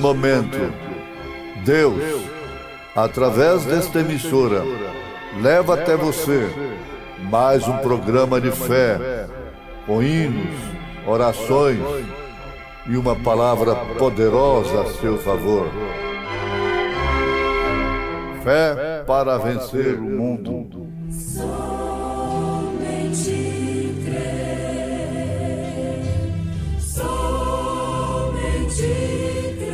momento, Deus, através desta emissora, leva até você mais um programa de fé, com hinos, orações e uma palavra poderosa a seu favor. Fé para vencer o mundo. Somente crer, somente crer,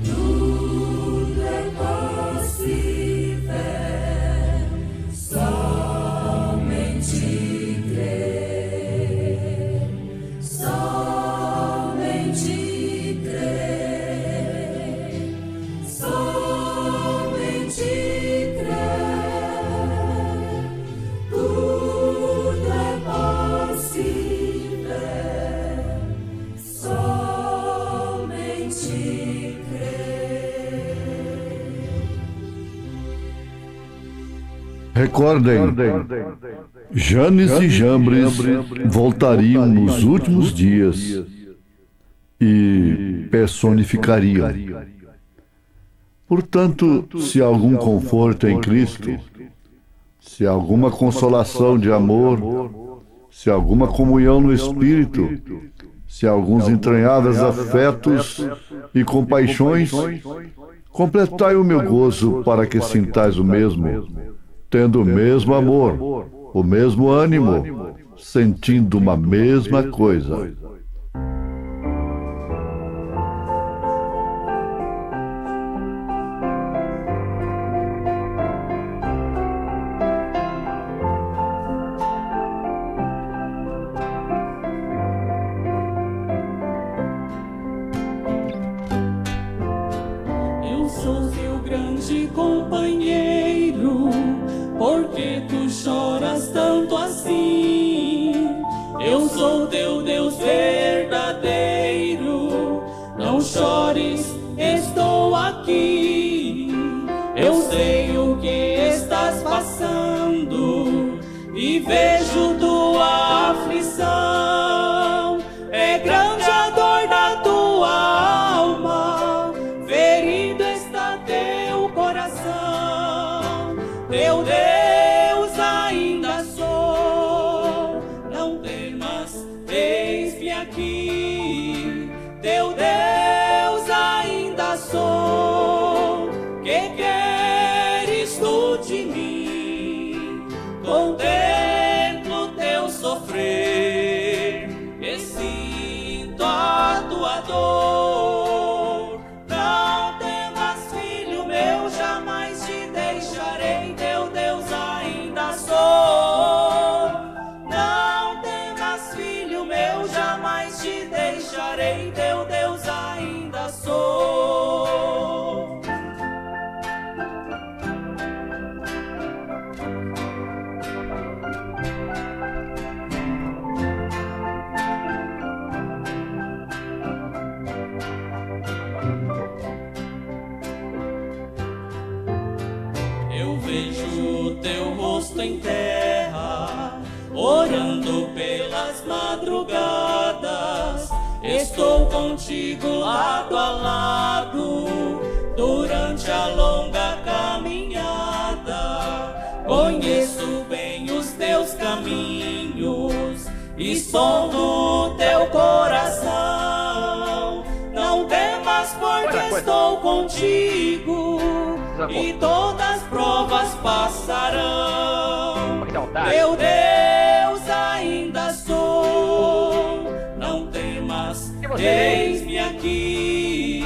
tudo é possível, somente crer, somente crer, somente Recordem, Janes e Jambres voltariam nos últimos dias e personificariam. Portanto, se algum conforto em Cristo, se alguma consolação de amor, se alguma comunhão no Espírito, se alguns entranháveis afetos e compaixões, completai o meu gozo para que sintais o mesmo, tendo o mesmo amor, o mesmo ânimo, sentindo uma mesma coisa. eu sou teu grande companheiro. Por que tu choras tanto assim? Eu sou teu Deus verdadeiro. Não chores, estou aqui. Eu sei o que estás passando e vejo tua aflição. É grande a dor da tua alma, ferido está teu coração. Teu Deus ainda sou, não temas, eis-me aqui. Teu Deus ainda sou, que queres tu de mim? Contemplo teu sofrer e sinto a tua dor. Não temas, filho meu, jamais te deixarei. Teu Deus ainda sou. Não temas, filho meu, jamais te deixarei. Teu Deus ainda sou. Eu vejo teu rosto em terra, orando pelas madrugadas. Estou contigo lado a lado, durante a longa caminhada. Conheço bem os teus caminhos e sondo o teu coração. Não temas, porque estou contigo e todas as provas passarão. Teu Deus ainda sou, não temas, eis-me aqui.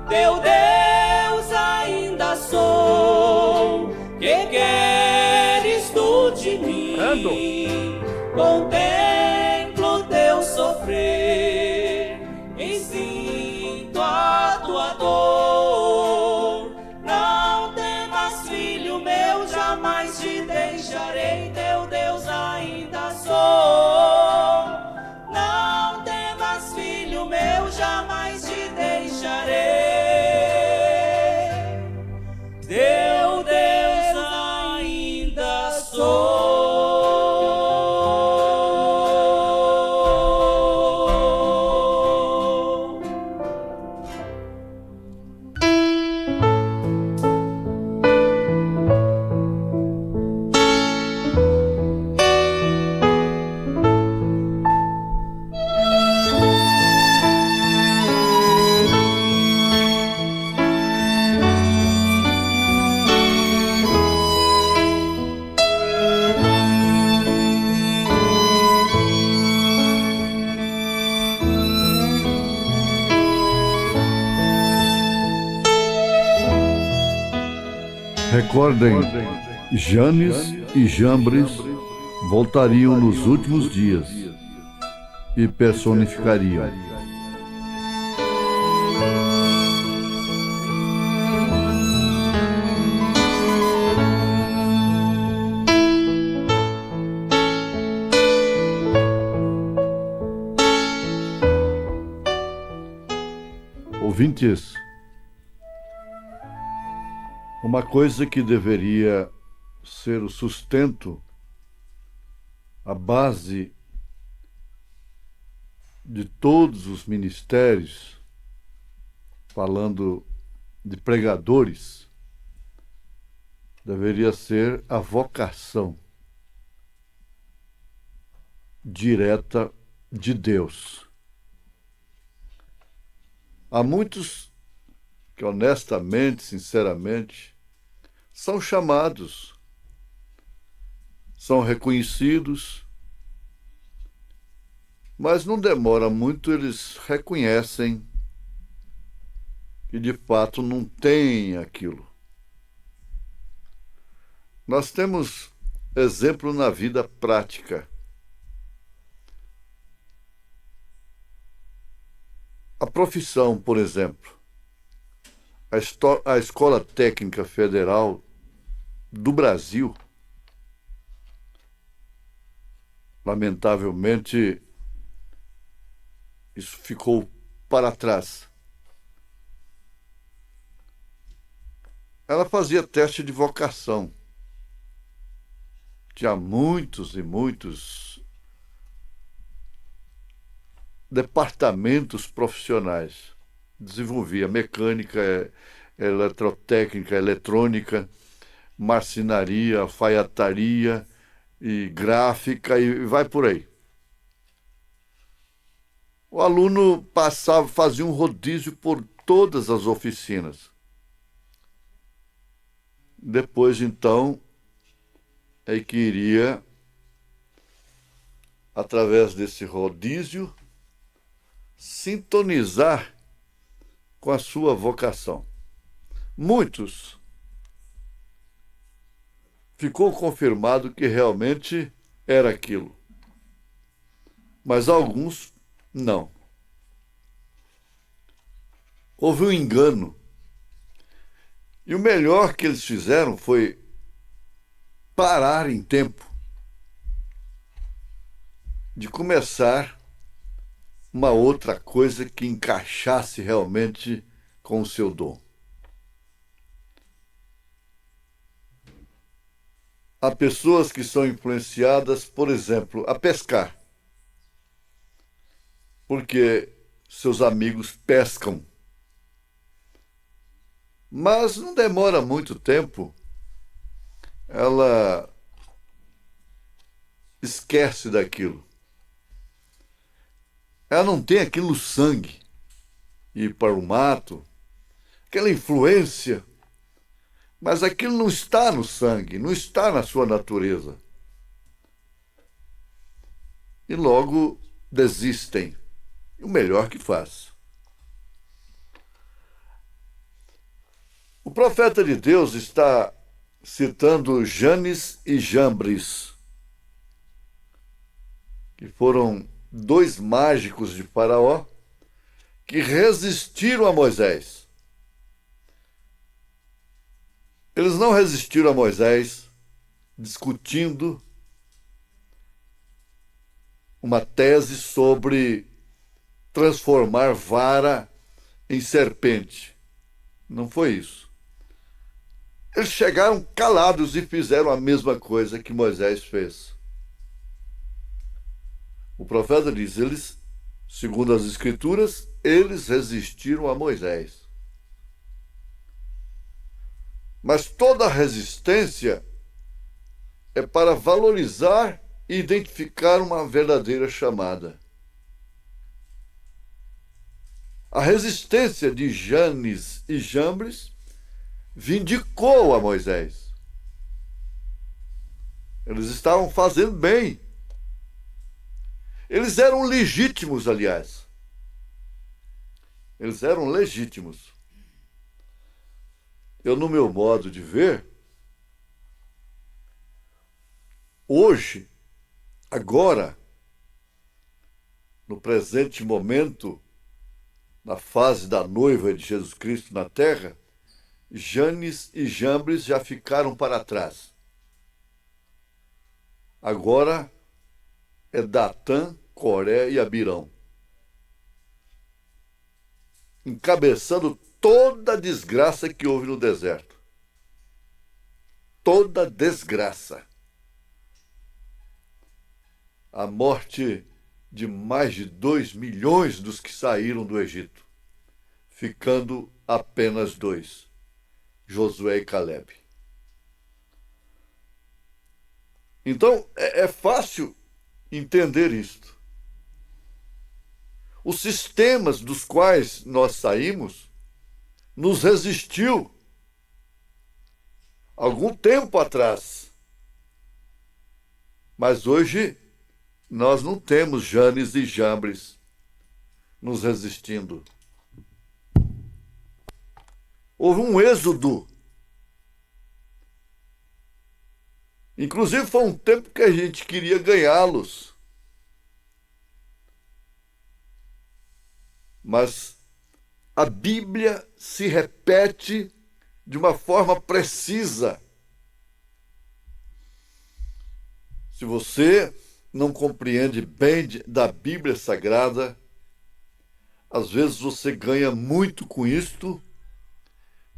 Teu Deus ainda sou, que queres tu de mim? Contemplo teu sofrer e sinto a tua dor. Não temas, filho meu, jamais te deixarei. Teu Deus ainda sou. Não temas, filho meu, jamais Recordem, Janes e Jambres voltariam nos últimos dias e personificariam. Ouvintes, uma coisa que deveria ser o sustento, a base de todos os ministérios, falando de pregadores, deveria ser a vocação direta de Deus. Há muitos que honestamente, sinceramente, são chamados, são reconhecidos, mas não demora muito, eles reconhecem que de fato não tem aquilo. Nós temos exemplo na vida prática. A profissão, por exemplo, a Escola Técnica Federal do Brasil, lamentavelmente, isso ficou para trás. Ela fazia teste de vocação. Tinha muitos e muitos departamentos profissionais. Desenvolvia mecânica, eletrotécnica, eletrônica, marcenaria, alfaiataria e gráfica e vai por aí. O aluno passava, fazia um rodízio por todas as oficinas. Depois, então, é que iria, através desse rodízio, sintonizar com a sua vocação. Muitos ficou confirmado que realmente era aquilo, mas alguns não. Houve um engano. E o melhor que eles fizeram foi parar em tempo de começar uma outra coisa que encaixasse realmente com o seu dom. Há pessoas que são influenciadas, por exemplo, a pescar, porque seus amigos pescam. Mas não demora muito tempo, ela esquece daquilo. Ela não tem aquilo no sangue, ir para o mato, aquela influência, mas aquilo não está no sangue, não está na sua natureza. E logo desistem. E o melhor que faz. O profeta de Deus está citando Janes e Jambres, que foram dois mágicos de Faraó que resistiram a Moisés. Eles não resistiram a Moisés discutindo uma tese sobre transformar vara em serpente. Não foi isso. Eles chegaram calados e fizeram a mesma coisa que Moisés fez. O profeta diz, eles, segundo as Escrituras, eles resistiram a Moisés. Mas toda resistência é para valorizar e identificar uma verdadeira chamada. A resistência de Janes e Jambres vindicou a Moisés. Eles estavam fazendo bem. Eles eram legítimos, aliás. Eles eram legítimos. Eu, no meu modo de ver, hoje, agora, no presente momento, na fase da noiva de Jesus Cristo na terra, Janes e Jambres já ficaram para trás. Agora é Datã, Coré e Abirão, encabeçando toda a desgraça que houve no deserto. Toda desgraça. A morte de mais de 2 milhões dos que saíram do Egito, ficando apenas 2, Josué e Caleb. Então, é fácil entender isto. Os sistemas dos quais nós saímos nos resistiu algum tempo atrás. Mas hoje nós não temos Janes e Jambres nos resistindo. Houve um êxodo. Inclusive foi um tempo que a gente queria ganhá-los. Mas a Bíblia se repete de uma forma precisa. Se você não compreende bem da Bíblia Sagrada, às vezes você ganha muito com isto,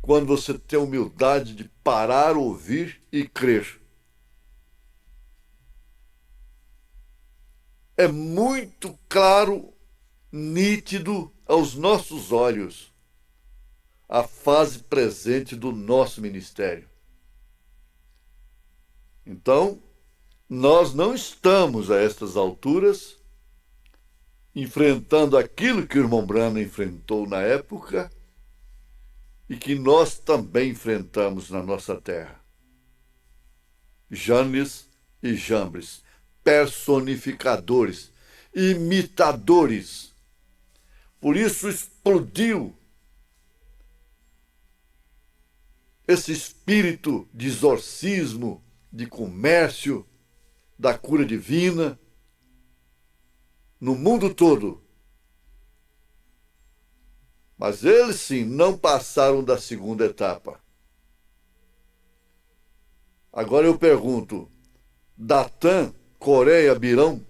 quando você tem a humildade de parar, ouvir e crer. É muito claro, nítido aos nossos olhos a fase presente do nosso ministério. Então, nós não estamos a estas alturas enfrentando aquilo que o irmão Branham enfrentou na época e que nós também enfrentamos na nossa terra. Janes e Jambres, personificadores, imitadores. Por isso explodiu esse espírito de exorcismo, de comércio, da cura divina, no mundo todo. Mas eles, sim, não passaram da segunda etapa. Agora eu pergunto, Datã, Coré e Abirão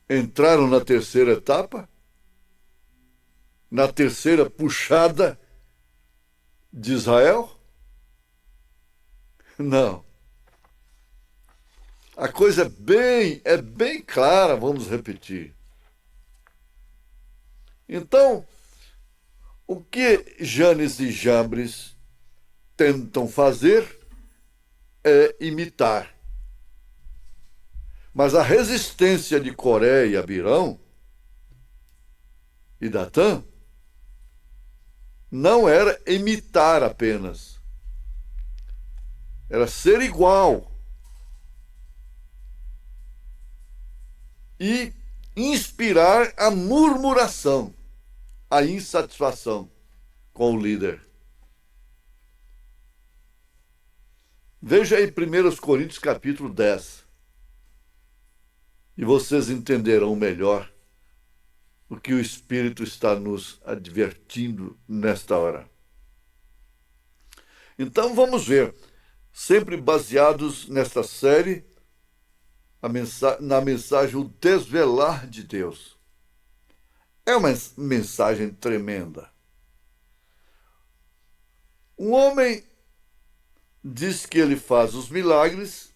entraram na terceira etapa? Na terceira puxada de Israel? Não. A coisa é bem clara, vamos repetir. Então, o que Janes e Jambres tentam fazer é imitar. Mas a resistência de Coré e Abirão e Datã não era imitar apenas, era ser igual e inspirar a murmuração, a insatisfação com o líder. Veja aí 1 Coríntios capítulo 10, e vocês entenderão melhor o que o Espírito está nos advertindo nesta hora. Então vamos ver, sempre baseados nesta série, na mensagem O Desvelar de Deus. É uma mensagem tremenda. Um homem diz que ele faz os milagres.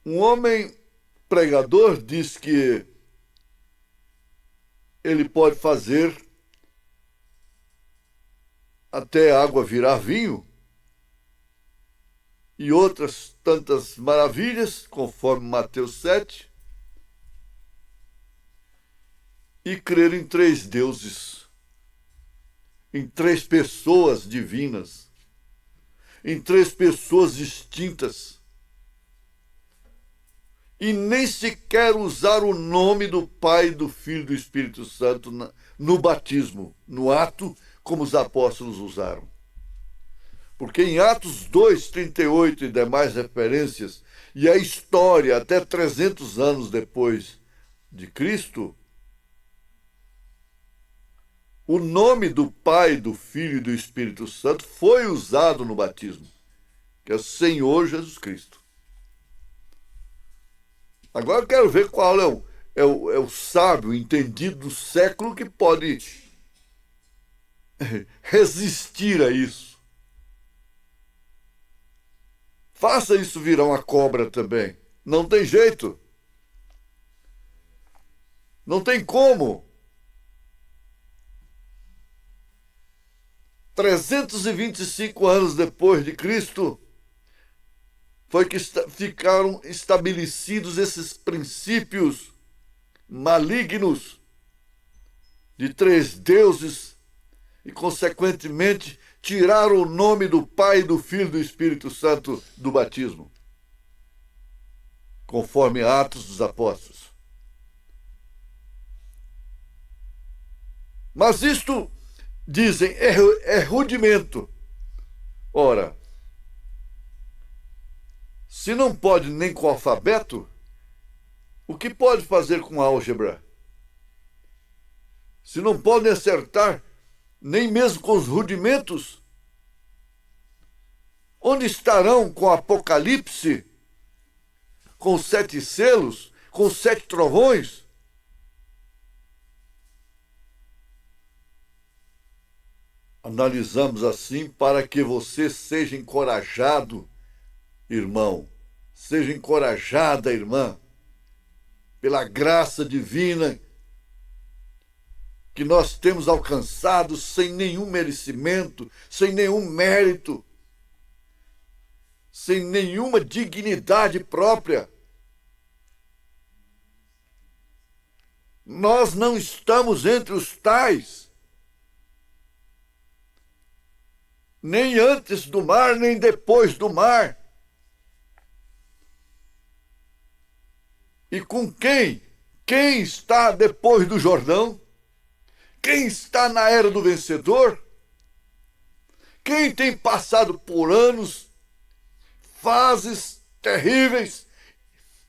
Um homem pregador diz que ele pode fazer até a água virar vinho e outras tantas maravilhas, conforme Mateus 7, e crer em 3 deuses, em 3 pessoas divinas, em 3 pessoas distintas, e nem sequer usar o nome do Pai, do Filho e do Espírito Santo no batismo, no ato, como os apóstolos usaram. Porque em Atos 2, 38 e demais referências, e a história até 300 anos depois de Cristo, o nome do Pai, do Filho e do Espírito Santo foi usado no batismo, que é o Senhor Jesus Cristo. Agora eu quero ver qual é o sábio, entendido do século que pode resistir a isso. Faça isso virar uma cobra também. Não tem jeito. Não tem como. 325 anos depois de Cristo, foi que ficaram estabelecidos esses princípios malignos de três deuses e, consequentemente, tiraram o nome do Pai, do Filho e do Espírito Santo do batismo, conforme Atos dos Apóstolos. Mas isto, dizem, é rudimento. Ora, se não pode nem com o alfabeto, o que pode fazer com álgebra? Se não podem acertar nem mesmo com os rudimentos, onde estarão com o Apocalipse, com os 7 selos, com os 7 trovões? Analisamos assim para que você seja encorajado, irmão, seja encorajada, irmã, pela graça divina que nós temos alcançado sem nenhum merecimento, sem nenhum mérito, sem nenhuma dignidade própria. Nós não estamos entre os tais, nem antes do mar, nem depois do mar. E com quem? Quem está depois do Jordão? Quem está na era do vencedor? Quem tem passado por anos, fases terríveis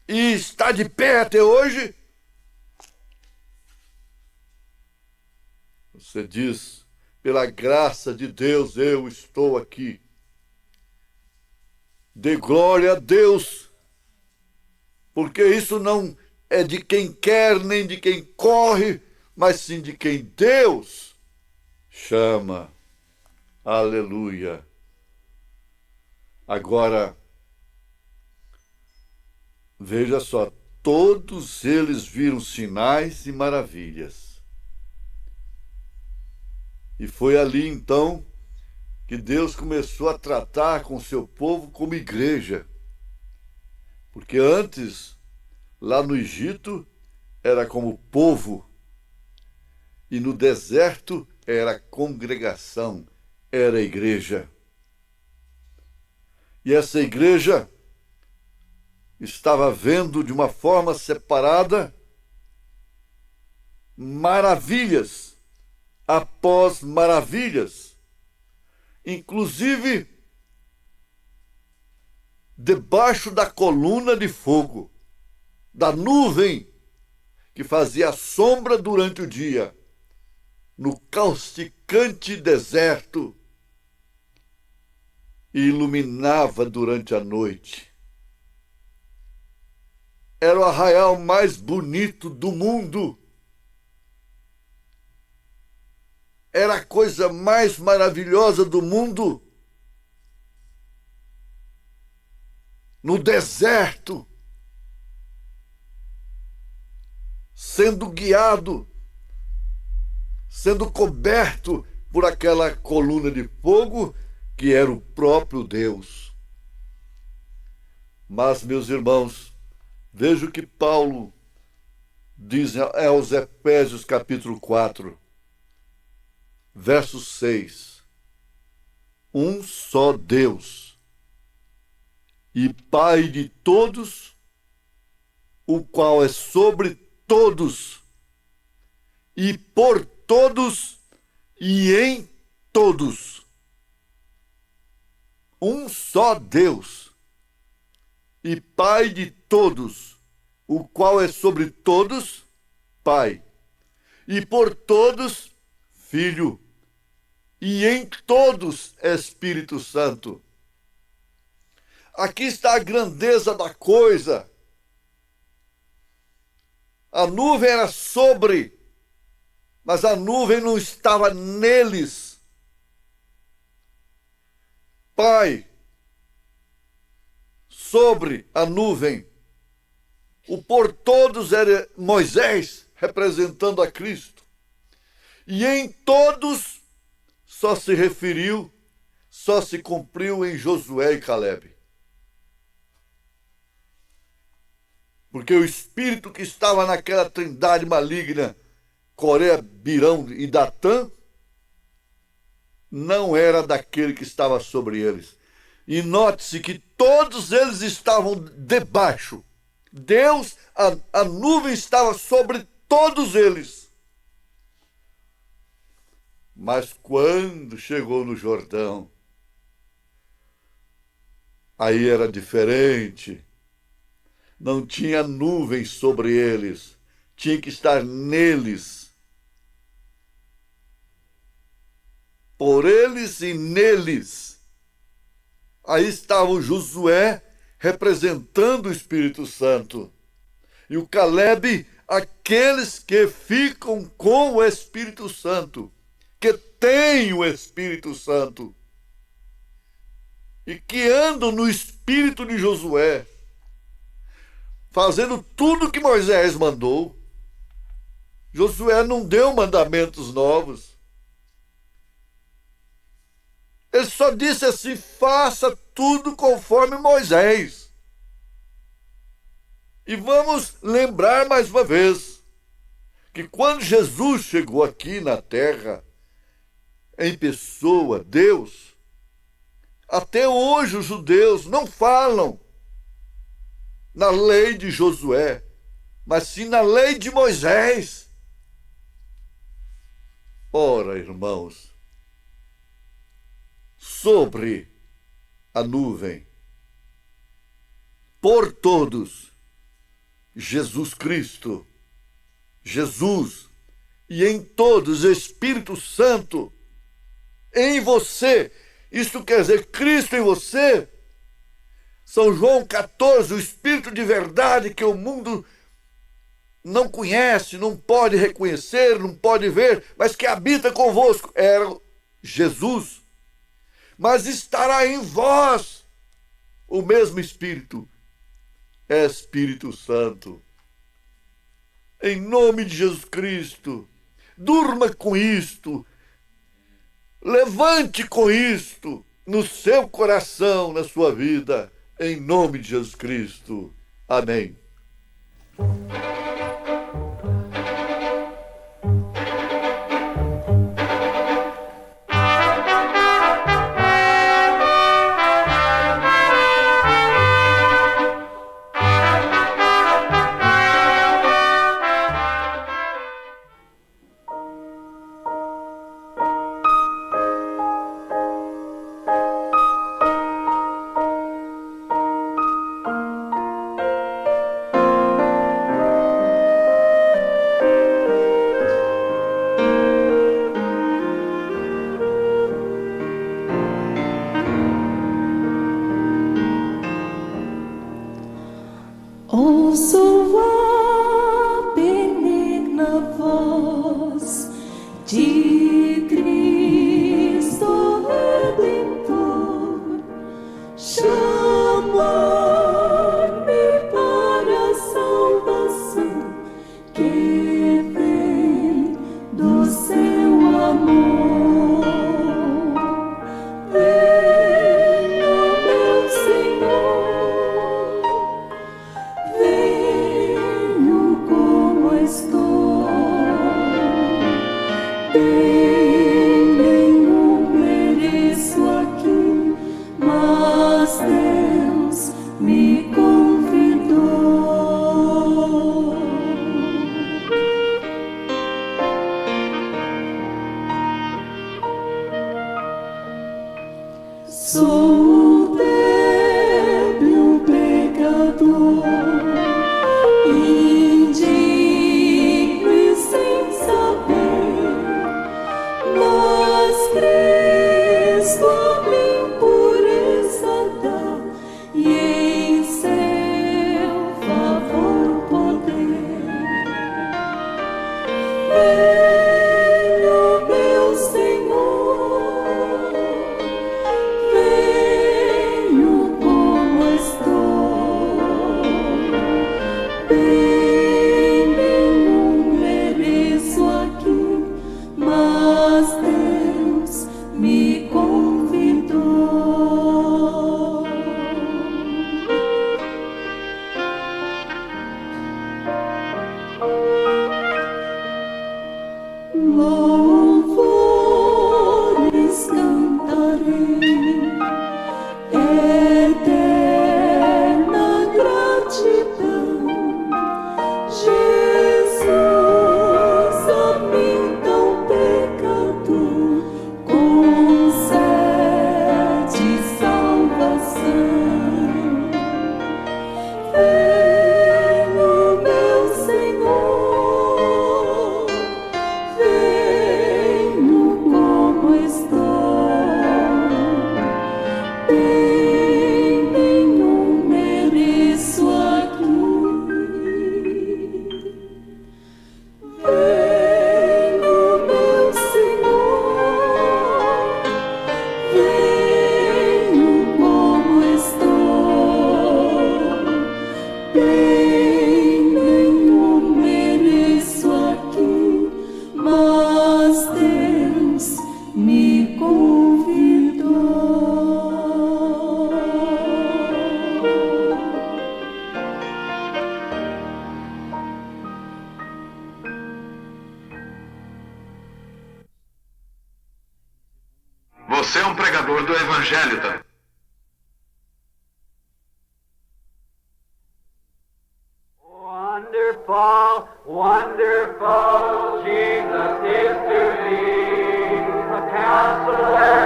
e está de pé até hoje? Você diz, pela graça de Deus eu estou aqui. Dê glória a Deus, porque isso não é de quem quer nem de quem corre, mas sim de quem Deus chama. Aleluia. Agora, veja só, todos eles viram sinais e maravilhas. E foi ali então que Deus começou a tratar com o seu povo como igreja. Porque antes, lá no Egito, era como povo. E no deserto era congregação, era igreja. E essa igreja estava vendo de uma forma separada maravilhas após maravilhas, inclusive debaixo da coluna de fogo, da nuvem que fazia sombra durante o dia, no causticante deserto, e iluminava durante a noite. Era o arraial mais bonito do mundo. Era a coisa mais maravilhosa do mundo. No deserto, sendo guiado, sendo coberto por aquela coluna de fogo que era o próprio Deus. Mas, meus irmãos, veja o que Paulo diz aos Efésios capítulo 4, verso 6. Um só Deus e Pai de todos, o qual é sobre todos e por todos e em todos. um só Deus e Pai de todos, o qual é sobre todos Pai, e por todos Filho, e em todos Espírito Santo. Aqui está a grandeza da coisa. A nuvem era sobre, mas a nuvem não estava neles. Pai, sobre a nuvem. O por todos era Moisés, representando a Cristo. E em todos só se referiu, só se cumpriu em Josué e Calebe. Porque o espírito que estava naquela trindade maligna, Coré, Birão e Datã, não era daquele que estava sobre eles. E note-se que todos eles estavam debaixo. Deus, a nuvem estava sobre todos eles. Mas quando chegou no Jordão, aí era diferente. Não tinha nuvem sobre eles, tinha que estar neles. Por eles e neles. Aí estava o Josué representando o Espírito Santo. E o Calebe, aqueles que ficam com o Espírito Santo, que têm o Espírito Santo e que andam no Espírito de Josué, fazendo tudo que Moisés mandou. Josué não deu mandamentos novos. Ele só disse assim: faça tudo conforme Moisés. E vamos lembrar mais uma vez que quando Jesus chegou aqui na terra, em pessoa, Deus, até hoje os judeus não falam na lei de Josué, mas sim na lei de Moisés. Ora, irmãos, sobre a nuvem, por todos, Jesus Cristo, Jesus, e em todos, Espírito Santo, em você. Isto quer dizer, Cristo em você. São João 14, o Espírito de verdade que o mundo não conhece, não pode reconhecer, não pode ver, mas que habita convosco. Era Jesus. Mas estará em vós o mesmo Espírito, Espírito Santo. Em nome de Jesus Cristo, durma com isto, levante com isto no seu coração, na sua vida, em nome de Jesus Cristo. Amém. Ouço a benigna voz de Cristo Redentor chamar-me para a salvação que vem do seu amor. Venha, meu Senhor. Venho como estou, bem nenhum mereço aqui, mas Deus me convidou. Sou louvores cantarei, eterna gratidão, Jesus, a mim tão pecador, concede salvação. Venho, meu Senhor, venho como estou, bem nenhum mereço aqui. Venho, meu Senhor, venho como estou, bem nenhum mereço aqui, mas Deus me convidou. Você é um pregador do Evangelho também. Wonderful, wonderful, Jesus is to thee, a counselor,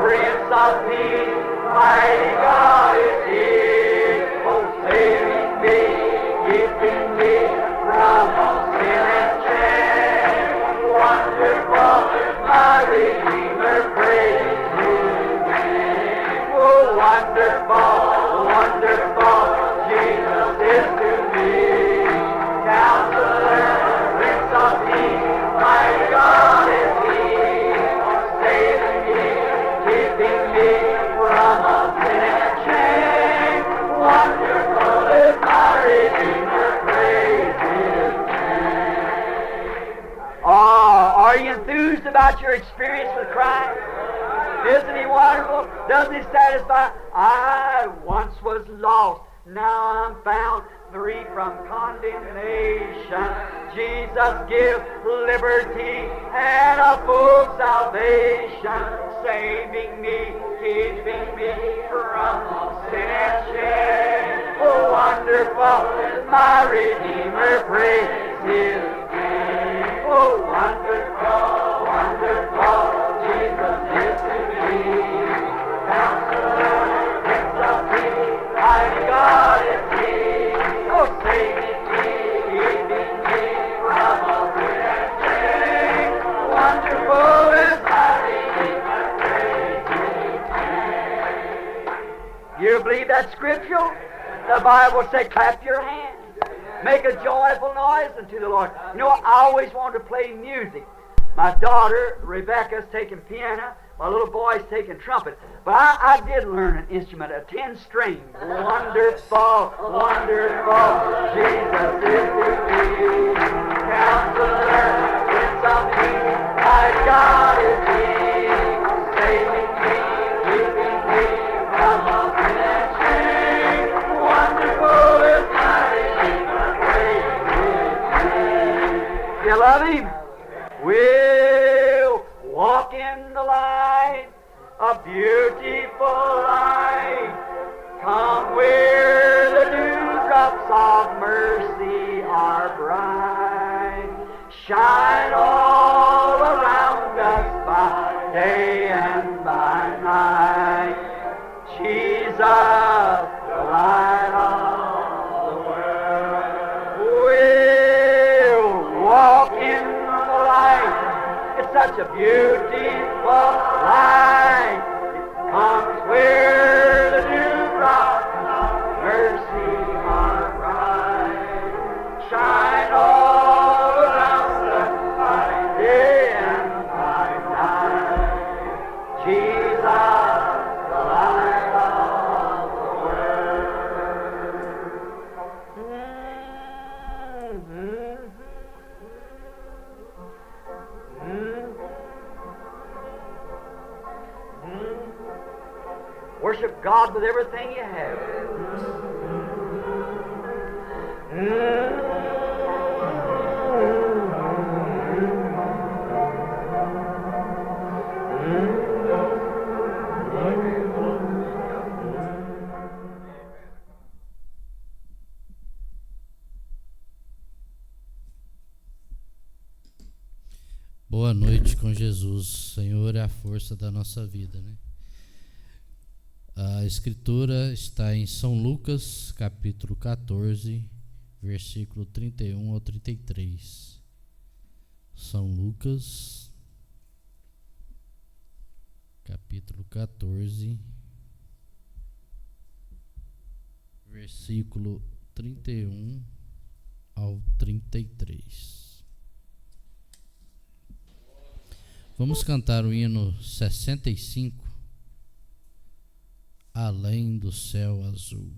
Prince of Peace, mighty God is He, oh saving me, keeping me from all sin and shame. Wonderful, my Redeemer, praise His name. Oh wonderful, wonderful, Jesus is to thee. Counselor, Prince of Peace, my God is He, saving me, keeping me from all sin and shame. Wonderful is my Redeemer, praise His name. Are you enthused about your experience with Christ? Isn't He wonderful? Doesn't He satisfy? I once was lost, now I'm found, free from condemnation. Jesus gives liberty and a full salvation, saving me, keeping me from all sin and shame. Oh, wonderful is my Redeemer, praise His name. Oh, wonderful, wonderful, Jesus is to me. Counselor, Prince of Peace, mighty God is He. Oh, saving me, keeping me from all sin and shame. Wonderful is my Redeemer, praise His name. You believe that scriptural? The Bible says, clap your hands. Make a joyful noise unto the Lord. You know, I always wanted to play music. My daughter, Rebecca's taking piano. My little boy's taking trumpet. But I did learn an instrument, a 10-string. Wonderful, wonderful, Jesus is to thee. Counselor, Prince of Peace, my God is He. Saving me, keeping me from all sin and shame. Wonderful is my Redeemer, praise His name. You love Him? We'll walk in the light, a beautiful light. Come where the dewdrops of mercy are bright. Shine all around us by day and by night. Jesus, the light of the world. We'll walk in the light. It's such a beautiful light. It comes where the dewdrops of mercy are bright. Shine all around us by day and by night. Jesus, the light of the Worship God with everything you have. Boa noite com Jesus. Senhor é a força da nossa vida, né? A escritura está em São Lucas, capítulo 14, versículo 31 ao 33. São Lucas, capítulo 14, versículo 31 ao 33. Vamos cantar o hino 65, Além do Céu Azul.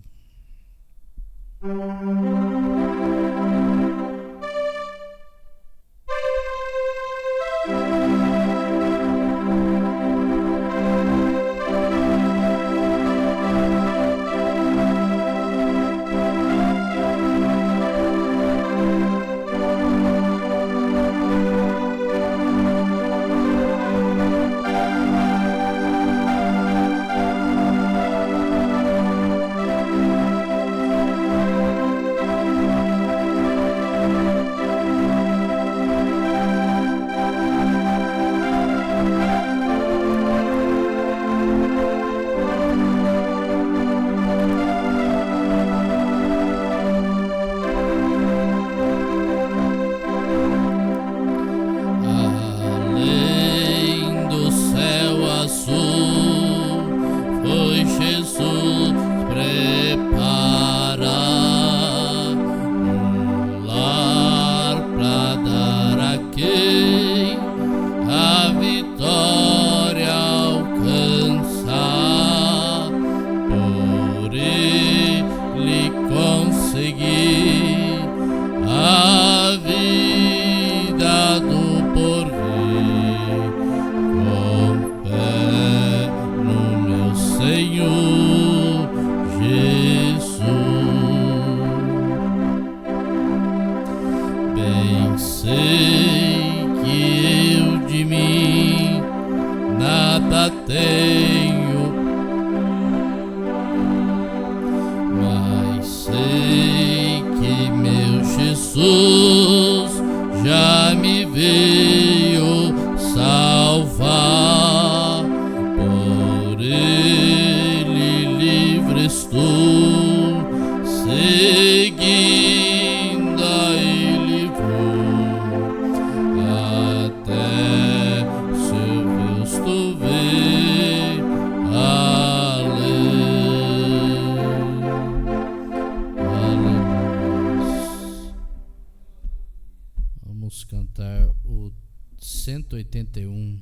Vamos cantar o 181,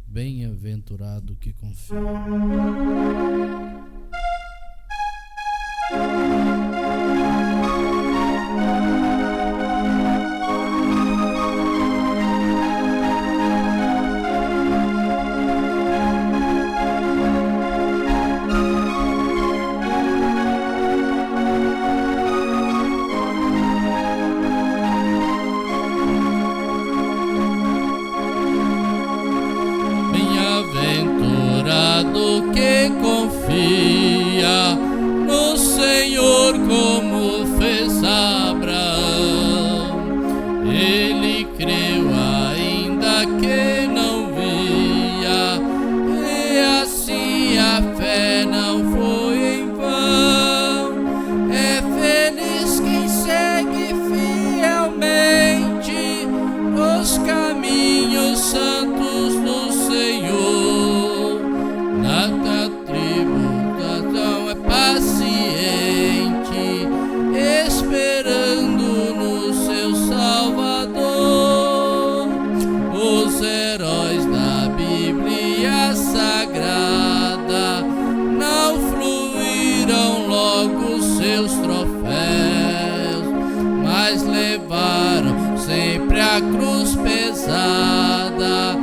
Bem-aventurado que confia. Bem-aventurado que confia no Senhor, como fez Abraão. Ele creu ainda que não via, e assim a fé não foi em vão. É feliz quem segue fielmente os caminhos santos do Senhor. Nada tribulação é paciente, esperando no seu Salvador. Os heróis da Bíblia Sagrada não fluíram logo seus troféus, mas levaram sempre a cruz pesada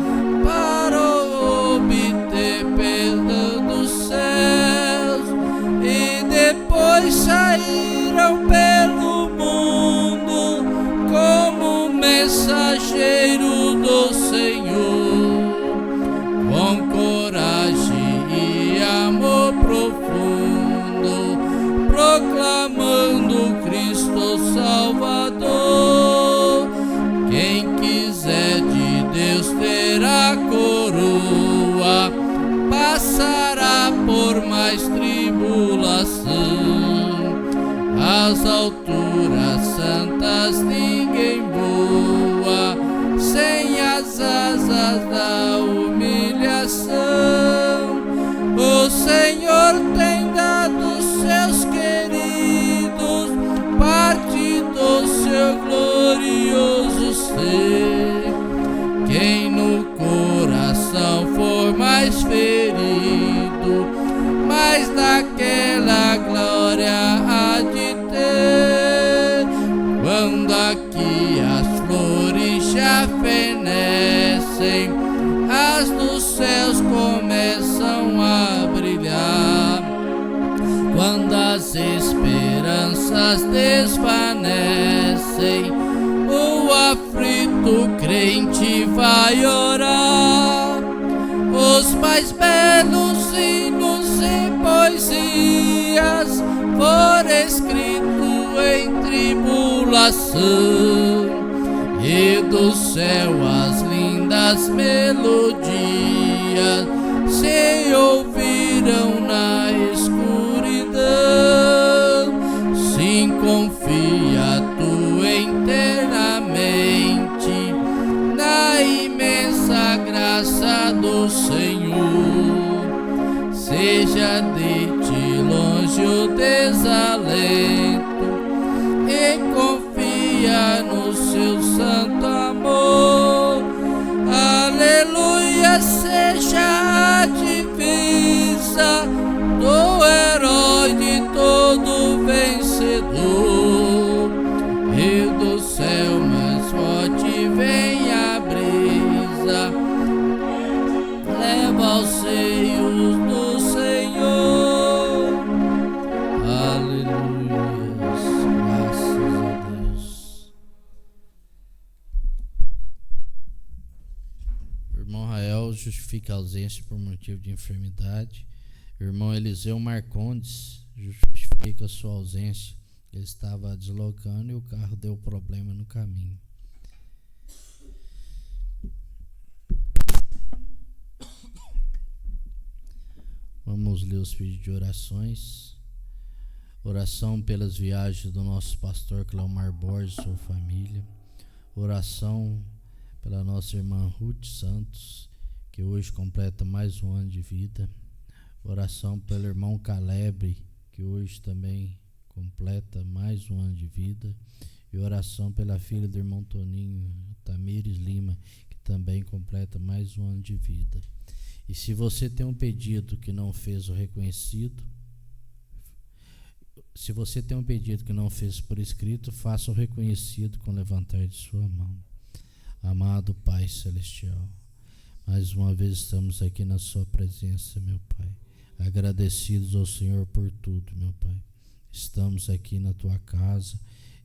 para obter perdão dos céus, e depois saíram pelo mundo como mensageiro do Senhor, com coragem e amor profundo, proclamando Cristo Salvador. Quem passará por mais tribulação. Às alturas santas ninguém voa sem as asas da humilhação. O Senhor tem dado seus queridos parte do seu glorioso ser. Quem no coração for mais ferido, mais daquela glória há de ter. Quando aqui as flores já fenecem, as dos céus começam a brilhar. Quando as esperanças desvanecem, o aflito crente vai orar. Os mais belos hinos e poesias foram escritos em tribulação, e do céu as lindas melodias se ouviram na escuridão. Sim, confia tu inteiramente na imensa graça do Senhor. Seja de ti longe o desalento e confia no seu santo amor. Aleluia, seja a divisa do herói de todo vencedor. E do céu mais forte vem a brisa, leva aos seios do Senhor. Aleluia, graças a Deus. O irmão Rael justifica a ausência por motivo de enfermidade. O irmão Eliseu Marcondes justifica a sua ausência. Ele estava deslocando e o carro deu problema no caminho. Vamos ler os pedidos de orações. Oração pelas viagens do nosso pastor Cleomar Borges e sua família. Oração pela nossa irmã Ruth Santos, que hoje completa mais um ano de vida. Oração pelo irmão Caleb, que hoje também completa mais um ano de vida. E oração pela filha do irmão Toninho, Tamires Lima, que também completa mais um ano de vida. E se você tem um pedido que não fez o reconhecido, se você tem um pedido que não fez por escrito, faça o reconhecido com levantar de sua mão. Amado Pai Celestial, mais uma vez estamos aqui na sua presença, meu Pai, agradecidos ao Senhor por tudo, meu Pai. Estamos aqui na tua casa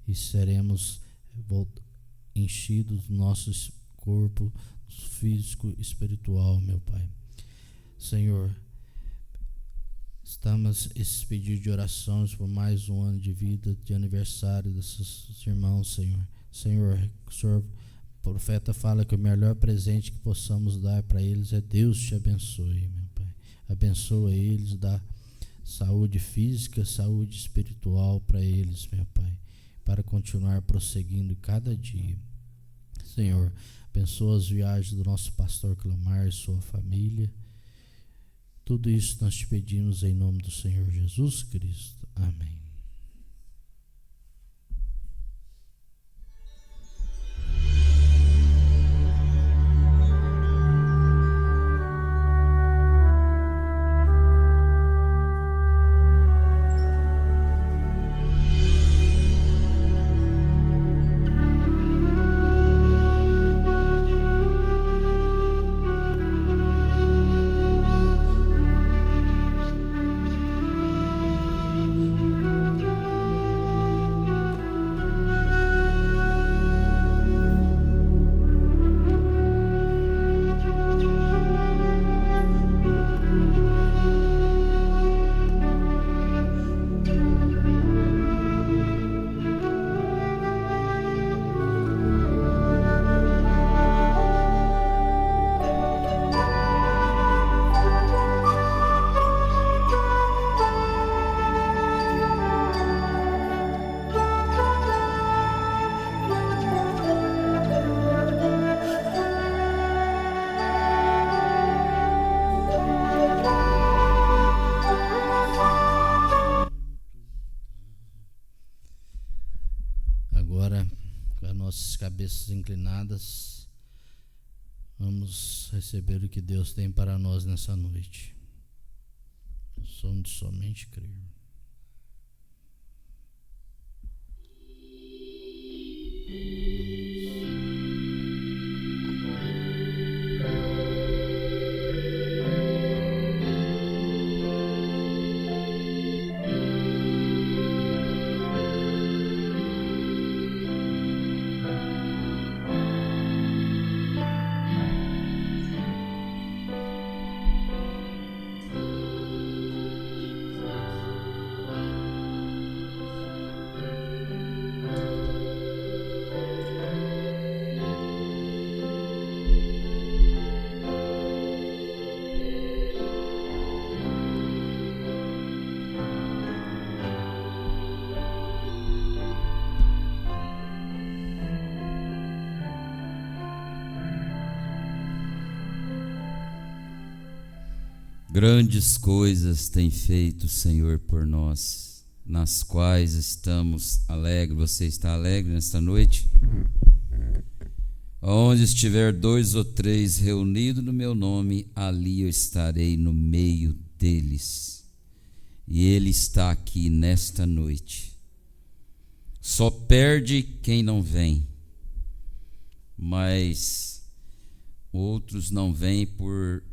e seremos enchidos do nosso corpo físico e espiritual, meu Pai. Senhor, estamos esses pedidos de orações por mais um ano de vida, de aniversário desses irmãos, Senhor. Senhor, o profeta fala que o melhor presente que possamos dar para eles é Deus te abençoe, meu Pai. Abençoa eles, dá saúde física, saúde espiritual para eles, meu Pai, para continuar prosseguindo cada dia. Senhor, abençoa as viagens do nosso pastor Cleomar e sua família. Tudo isso nós te pedimos em nome do Senhor Jesus Cristo. Amém. cabeças inclinadas, vamos receber o que Deus tem para nós nessa noite. Som de somente crer. Grandes coisas tem feito o Senhor por nós, nas quais estamos alegres. Você está alegre nesta noite? Onde estiver 2 ou 3 reunidos no meu nome, ali eu estarei no meio deles. E Ele está aqui nesta noite. Só perde quem não vem, mas outros não vêm por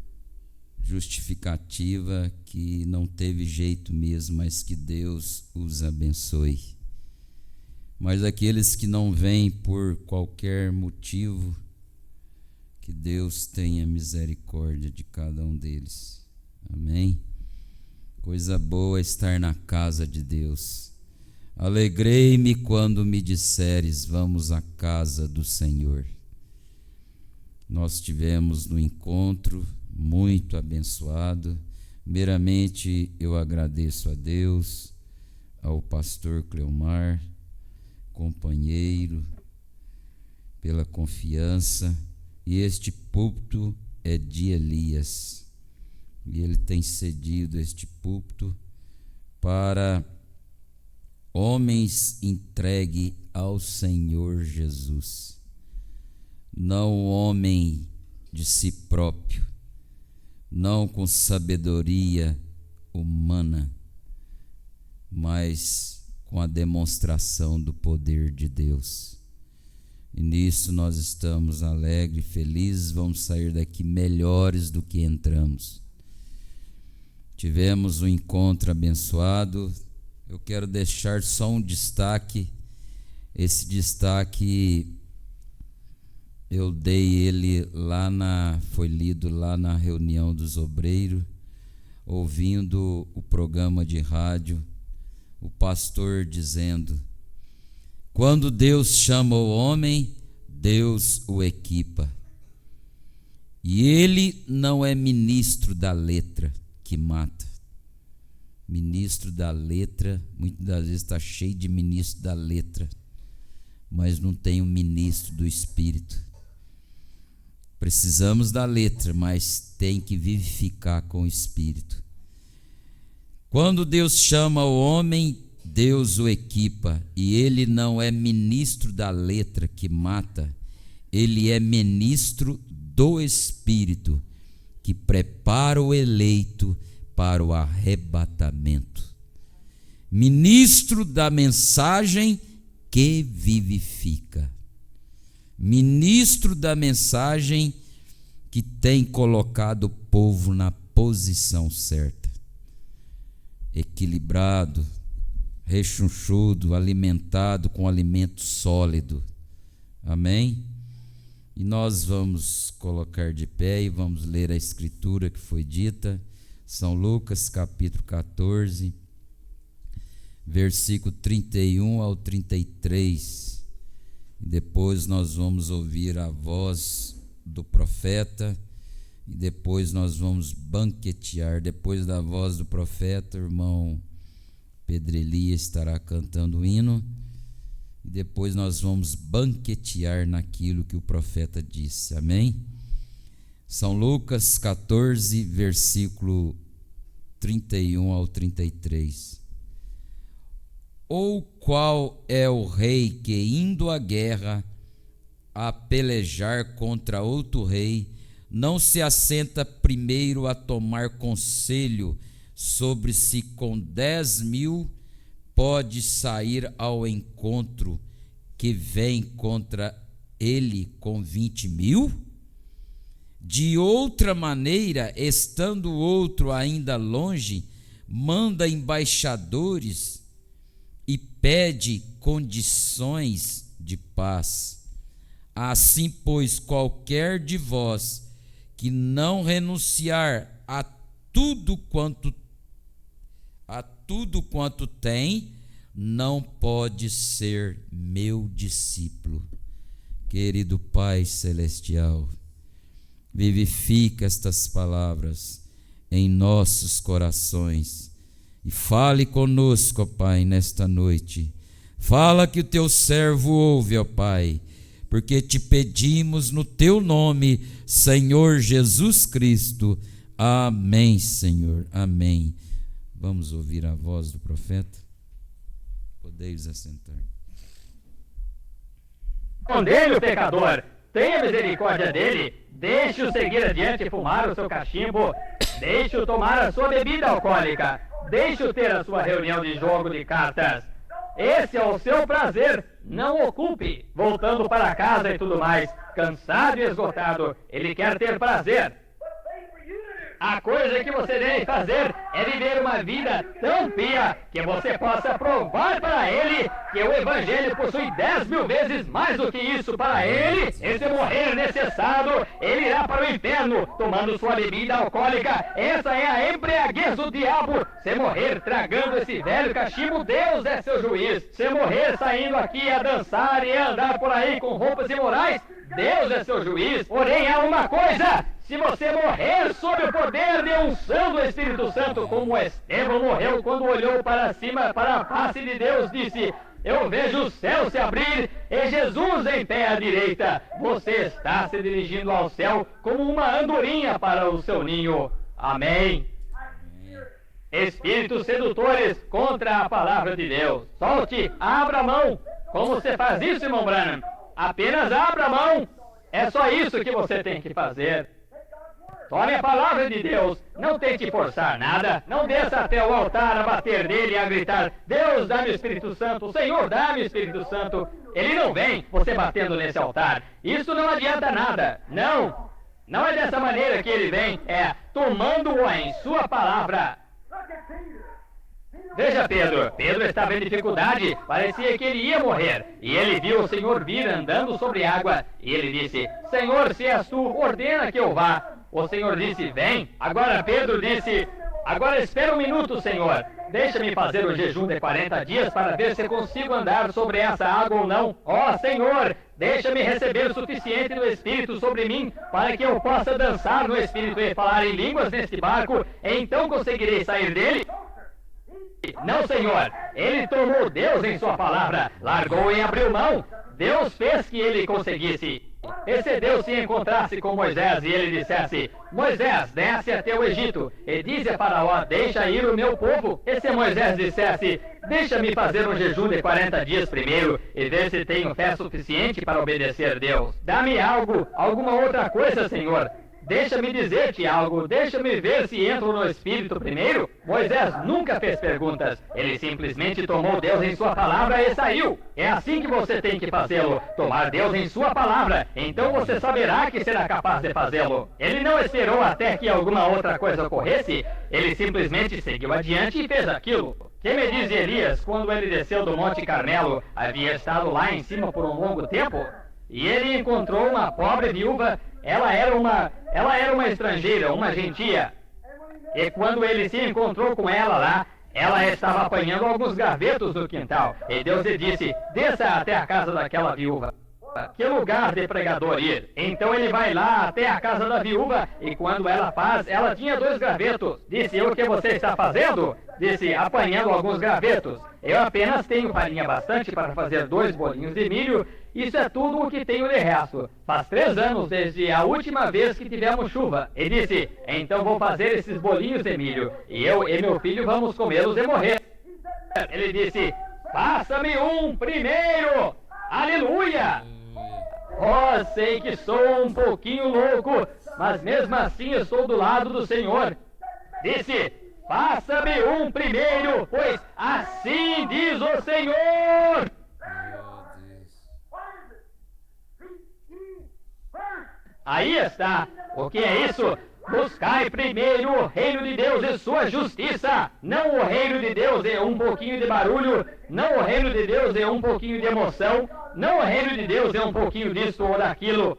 justificativa que não teve jeito mesmo, mas que Deus os abençoe. Mas aqueles que não vêm por qualquer motivo, que Deus tenha misericórdia de cada um deles. Amém? Coisa boa é estar na casa de Deus. Alegrei-me quando me disseres, vamos à casa do Senhor. Nós tivemos no encontro muito abençoado. Primeiramente eu agradeço a Deus, ao pastor Cleomar, companheiro, pela confiança. E este púlpito é de Elias, e ele tem cedido este púlpito para homens entregue ao Senhor Jesus, não homem de si próprio, não com sabedoria humana, mas com a demonstração do poder de Deus. E nisso nós estamos alegres, felizes, vamos sair daqui melhores do que entramos. Tivemos um encontro abençoado. Eu quero deixar só um destaque. Esse destaque eu dei ele foi lido lá na reunião dos obreiros, ouvindo o programa de rádio, o pastor dizendo: quando Deus chama o homem, Deus o equipa. E ele não é ministro da letra que mata. Ministro da letra, muitas das vezes está cheio de ministro da letra, mas não tem um ministro do Espírito. Precisamos da letra, mas tem que vivificar com o Espírito. Quando Deus chama o homem, Deus o equipa, e ele não é ministro da letra que mata, ele é ministro do Espírito, que prepara o eleito para o arrebatamento. Ministro da mensagem que vivifica. Ministro da mensagem que tem colocado o povo na posição certa, equilibrado, rechonchudo, alimentado com alimento sólido. Amém? E nós vamos colocar de pé e vamos ler a escritura que foi dita, São Lucas capítulo 14, versículo 31 ao 33. E depois nós vamos ouvir a voz do profeta, e depois nós vamos banquetear. Depois da voz do profeta, o irmão Pedro Elias estará cantando o hino, e depois nós vamos banquetear naquilo que o profeta disse. Amém? São Lucas 14, versículo 31 ao 33. Ou qual é o rei que, indo à guerra, a pelejar contra outro rei, não se assenta primeiro a tomar conselho sobre se com 10.000 pode sair ao encontro que vem contra ele com 20.000? De outra maneira, estando o outro ainda longe, manda embaixadores e pede condições de paz. Assim, pois, qualquer de vós que não renunciar a tudo quanto tem, não pode ser meu discípulo. Querido Pai Celestial, vivifica estas palavras em nossos corações e fale conosco, ó Pai, nesta noite. Fala que o teu servo ouve, ó Pai, porque te pedimos no teu nome, Senhor Jesus Cristo. Amém, Senhor, amém. Vamos ouvir a voz do profeta? Podeis assentar. Condene o pecador, tenha misericórdia dele, deixe-o seguir adiante e fumar o seu cachimbo, deixe-o tomar a sua bebida alcoólica, deixe-o ter a sua reunião de jogo de cartas. Esse é o seu prazer, não ocupe, voltando para casa e tudo mais, cansado e esgotado, ele quer ter prazer. A coisa que você deve fazer é viver uma vida tão pia que você possa provar para ele que o Evangelho possui 10.000 vezes mais do que isso para ele. E se morrer necessitado, ele irá para o inferno, tomando sua bebida alcoólica. Essa é a embriaguez do diabo. Se morrer tragando esse velho cachimbo, Deus é seu juiz. Se morrer saindo aqui a dançar e a andar por aí com roupas imorais, Deus é seu juiz. Porém, há uma coisa: se você morrer sob o poder de unção do Espírito Santo, como Estevão morreu quando olhou para cima, para a face de Deus, disse: eu vejo o céu se abrir e Jesus em pé à direita. Você está se dirigindo ao céu como uma andorinha para o seu ninho. Amém. Espíritos sedutores contra a palavra de Deus. Solte, abra a mão. Como você faz isso, irmão Branham? Apenas abra a mão. É só isso que você tem que fazer. Tome a palavra de Deus, não tente forçar nada, não desça até o altar a bater nele e a gritar: Deus, dá-me o Espírito Santo, Senhor, dá-me o Espírito Santo. Ele não vem, você batendo nesse altar. Isso não adianta nada, não é dessa maneira que ele vem, é tomando-o em sua palavra. Veja Pedro estava em dificuldade, parecia que ele ia morrer, e ele viu o Senhor vir andando sobre água, e ele disse: Senhor, se és tu, ordena que eu vá. O Senhor disse: vem. Agora Pedro disse: agora espera um minuto, Senhor, deixa-me fazer o jejum de 40 dias para ver se consigo andar sobre essa água ou não. Ó Senhor, deixa-me receber o suficiente do Espírito sobre mim para que eu possa dançar no Espírito e falar em línguas neste barco, então conseguirei sair dele. Não, Senhor, ele tomou Deus em sua palavra, largou e abriu mão. Deus fez que ele conseguisse. E se Deus se encontrasse com Moisés e ele dissesse: Moisés, desce até o Egito e dize a Faraó: deixa ir o meu povo. E se Moisés dissesse: deixa-me fazer um jejum de 40 dias primeiro e ver se tenho fé suficiente para obedecer Deus. Dá-me algo, alguma outra coisa, Senhor. Deixa-me dizer-te algo, deixa-me ver se entro no Espírito primeiro. Moisés nunca fez perguntas, ele simplesmente tomou Deus em sua palavra e saiu. É assim que você tem que fazê-lo, tomar Deus em sua palavra, então você saberá que será capaz de fazê-lo. Ele não esperou até que alguma outra coisa ocorresse, ele simplesmente seguiu adiante e fez aquilo. Que me diz Elias, quando ele desceu do Monte Carmelo, havia estado lá em cima por um longo tempo? E ele encontrou uma pobre viúva. Ela era uma estrangeira, uma gentia. E quando ele se encontrou com ela lá, ela estava apanhando alguns gravetos no quintal. E Deus lhe disse: desça até a casa daquela viúva. Que lugar de pregador ir? Então ele vai lá até a casa da viúva, e quando ela faz, ela tinha 2 gravetos. Disse: o que você está fazendo? Disse: apanhando alguns gravetos. Eu apenas tenho farinha bastante para fazer 2 bolinhos de milho. Isso é tudo o que tenho de resto. Faz 3 anos desde a última vez que tivemos chuva. E disse: então vou fazer esses bolinhos de milho, e eu e meu filho vamos comê-los e morrer. Ele disse: faça-me um primeiro. Aleluia! Oh, sei que sou um pouquinho louco, mas mesmo assim estou do lado do Senhor. Disse: faça-me um primeiro, pois assim diz o Senhor. Aí está. O que é isso? Buscai primeiro o reino de Deus e sua justiça. Não o reino de Deus é um pouquinho de barulho. Não o reino de Deus é um pouquinho de emoção. Não o reino de Deus é um pouquinho disso ou daquilo.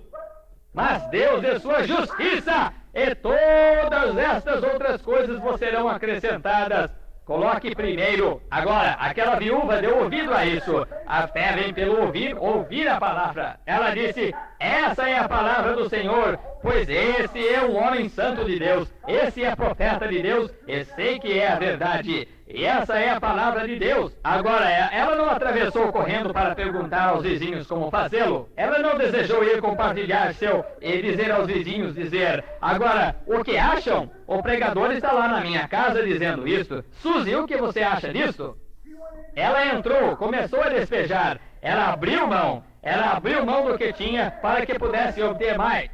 Mas Deus e sua justiça, e todas estas outras coisas vos serão acrescentadas. Coloque primeiro. Agora, aquela viúva deu ouvido a isso. A fé vem pelo ouvir a palavra. Ela disse: essa é a palavra do Senhor, pois esse é um homem santo de Deus, esse é profeta de Deus, e sei que é a verdade. E essa é a palavra de Deus. Agora, ela não atravessou correndo para perguntar aos vizinhos como fazê-lo. Ela não desejou ir compartilhar e dizer aos vizinhos, agora, o que acham? O pregador está lá na minha casa dizendo isso. Suzy, o que você acha disso? Ela entrou, começou a despejar. Ela abriu mão do que tinha para que pudesse obter mais.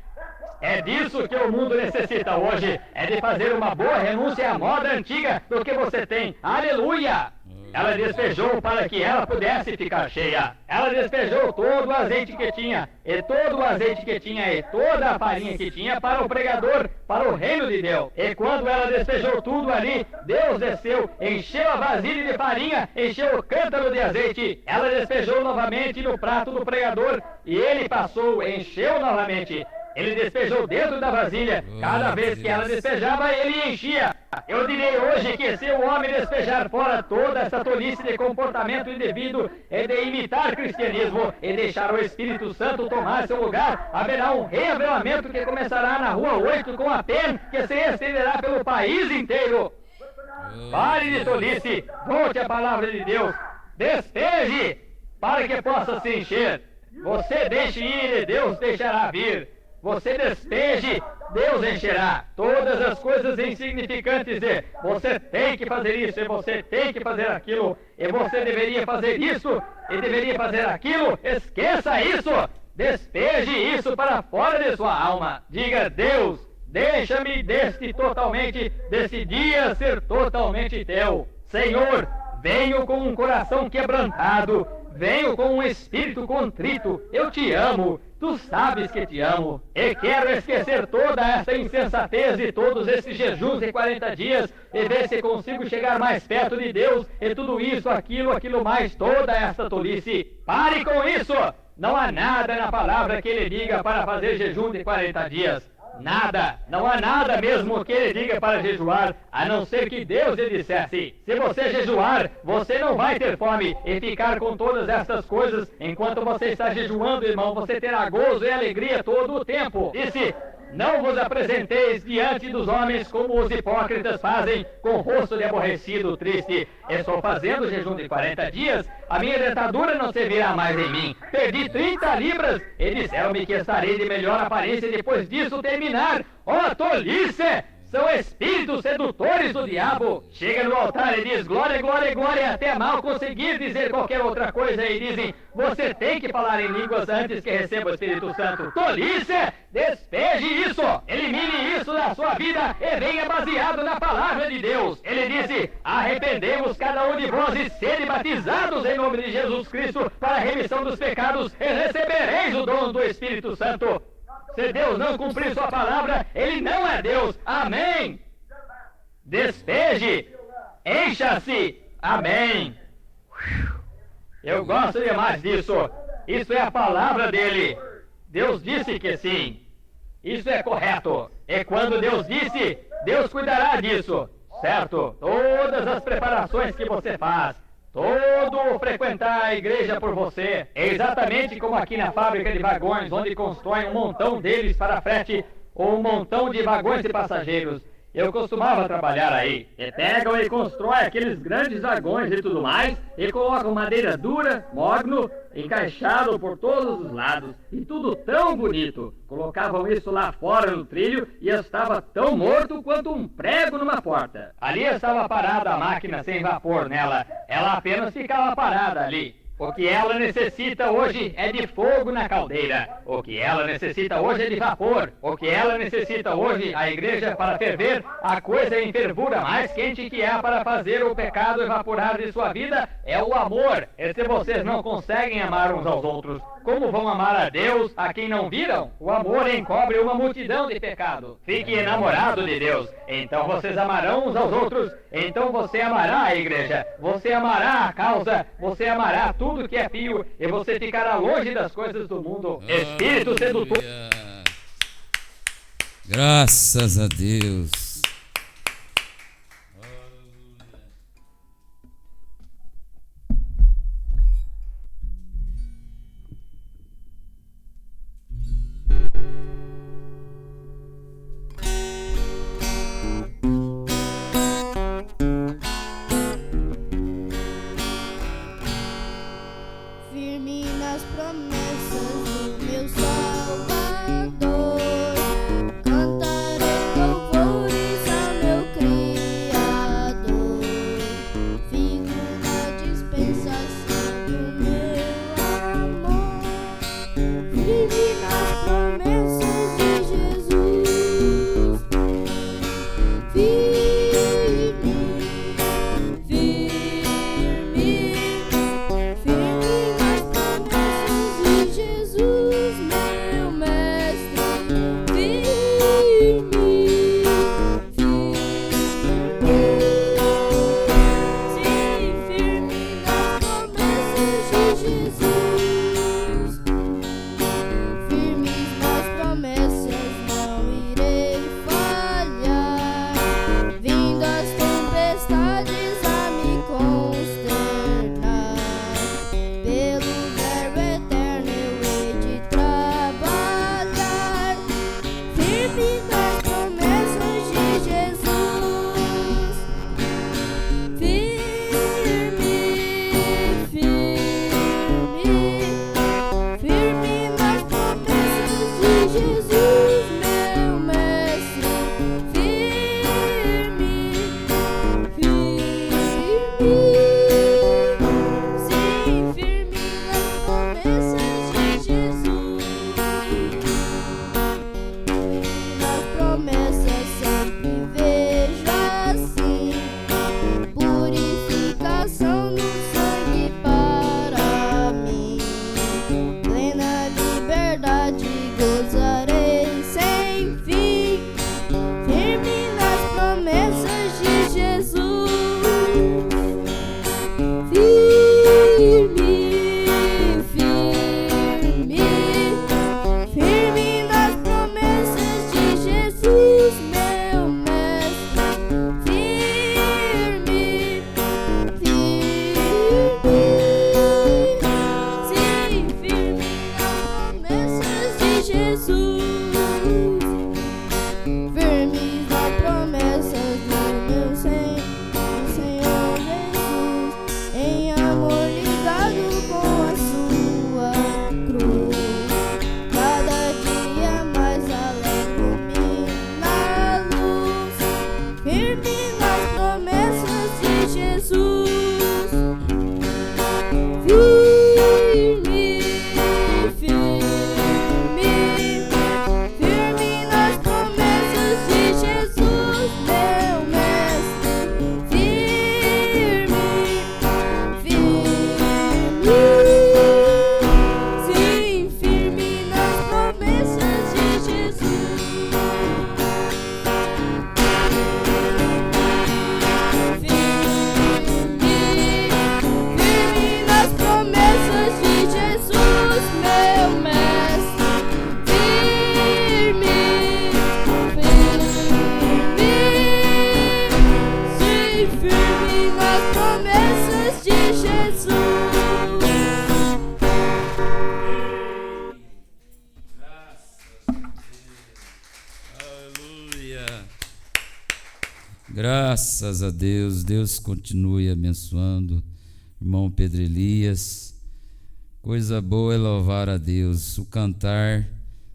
É disso que o mundo necessita hoje, é de fazer uma boa renúncia à moda antiga do que você tem. Aleluia! Ela despejou para que ela pudesse ficar cheia. Ela despejou todo o azeite que tinha, e todo o azeite que tinha, e toda a farinha que tinha para o pregador, para o reino de Deus. E quando ela despejou tudo ali, Deus desceu, encheu a vasilha de farinha, encheu o cântaro de azeite. Ela despejou novamente no prato do pregador, e ele passou, encheu novamente. Ele despejou dentro da vasilha. Cada vez que ela despejava, ele enchia. Eu direi hoje que se o homem despejar fora toda essa tolice de comportamento indevido e de imitar cristianismo e deixar o Espírito Santo tomar seu lugar, haverá um reavelamento que começará na Rua 8 com a PEN, que se estenderá pelo país inteiro. Pare de tolice, volte à palavra de Deus, despeje para que possa se encher. Você deixe ir e Deus deixará vir. Você despeje, Deus encherá. Todas as coisas insignificantes e você tem que fazer isso, e você tem que fazer aquilo, e você deveria fazer isso, e deveria fazer aquilo. Esqueça isso. Despeje isso para fora de sua alma. Diga: Deus, deixa-me desse dia ser totalmente teu. Senhor, venho com um coração quebrantado, venho com um espírito contrito. Eu te amo. Tu sabes que te amo, e quero esquecer toda essa insensatez e todos esses jejuns de 40 dias e ver se consigo chegar mais perto de Deus e tudo isso, aquilo mais, toda essa tolice. Pare com isso! Não há nada na palavra que ele diga para fazer jejum de 40 dias. Nada, não há nada mesmo que ele diga para jejuar, a não ser que Deus lhe dissesse: se você jejuar, você não vai ter fome e ficar com todas estas coisas. Enquanto você está jejuando, irmão, você terá gozo e alegria todo o tempo. Disse: não vos apresenteis diante dos homens como os hipócritas fazem, com rosto de aborrecido, triste. Estou fazendo jejum de 40 dias, a minha dentadura não se virá mais em mim. Perdi 30 libras e disseram-me que estarei de melhor aparência depois disso terminar. Oh, tolice! São espíritos sedutores do diabo. Chega no altar e diz: glória, glória, glória, até mal conseguir dizer qualquer outra coisa, e dizem: você tem que falar em línguas antes que receba o Espírito Santo. Tolice! Despeje isso! Elimine isso da sua vida e venha baseado na palavra de Deus. Ele disse: arrependemos cada um de vós e sede batizados em nome de Jesus Cristo para a remissão dos pecados, e recebereis o dom do Espírito Santo. Se Deus não cumprir sua palavra, ele não é Deus. Amém. Despeje. Encha-se. Amém. Eu gosto demais disso. Isso é a palavra dele. Deus disse que sim. Isso é correto. E quando Deus disse, Deus cuidará disso. Certo? Todas as preparações que você faz, todo frequentar a igreja por você, é exatamente como aqui na fábrica de vagões, onde constroem um montão deles para frete, ou um montão de vagões de passageiros. Eu costumava trabalhar aí. E pegam e constroem aqueles grandes vagões e tudo mais, e colocam madeira dura, mogno, encaixado por todos os lados, e tudo tão bonito. Colocavam isso lá fora no trilho e estava tão morto quanto um prego numa porta. Ali estava parada a máquina sem vapor nela. Ela apenas ficava parada ali. O que ela necessita hoje é de fogo na caldeira. O que ela necessita hoje é de vapor. O que ela necessita hoje, a igreja, para ferver, a coisa em fervura mais quente que há para fazer o pecado evaporar de sua vida é o amor. E se vocês não conseguem amar uns aos outros, como vão amar a Deus, a quem não viram? O amor encobre uma multidão de pecados. Fique enamorado de Deus, então vocês amarão uns aos outros. Então você amará a igreja, você amará a causa, você amará tudo que é pio, e você ficará longe das coisas do mundo. Espírito sedutor. Graças a Deus. Firme nas promessas do meu Salvador, cantarei louvores ao meu Criador. Fico na dispensação do meu amor, firme nas promessas de Jesus. Firme, firme nas promessas de Jesus, meu mestre. Firme, sim, firme nas promessas de Jesus. Firmes nas promessas, não irei falhar. Vindo as tempestades a me consternar, pelo verbo eterno eu hei de trabalhar. Firme nas promessas de Jesus. Firme, firme nas promessas de Jesus, meu mestre. Firme, sim, firme nas promessas de Jesus. Nas promessas sempre vejo assim, purificação no sangue para mim. Plena liberdade gozarei sem fim, firme nas promessas de Jesus. Firme, firme nas promessas de Jesus, meu mestre. Firme, sim, firme nas promessas de Jesus. Firmes nas promessas do meu Senhor Jesus, em amor ligado com a sua cruz. Cada dia mais alegro-me na luz, firme nas promessas de Jesus. Firme, firme nas promessas de Jesus, meu mestre. Firme, sim, firme nas promessas de Jesus. Firme nas promessas de Jesus, meu mestre. Firme, sim, firme nas promessas de Jesus. Aleluia. Graças a Deus. Deus continue abençoando irmão Pedro Elias. Coisa boa é louvar a Deus. O cantar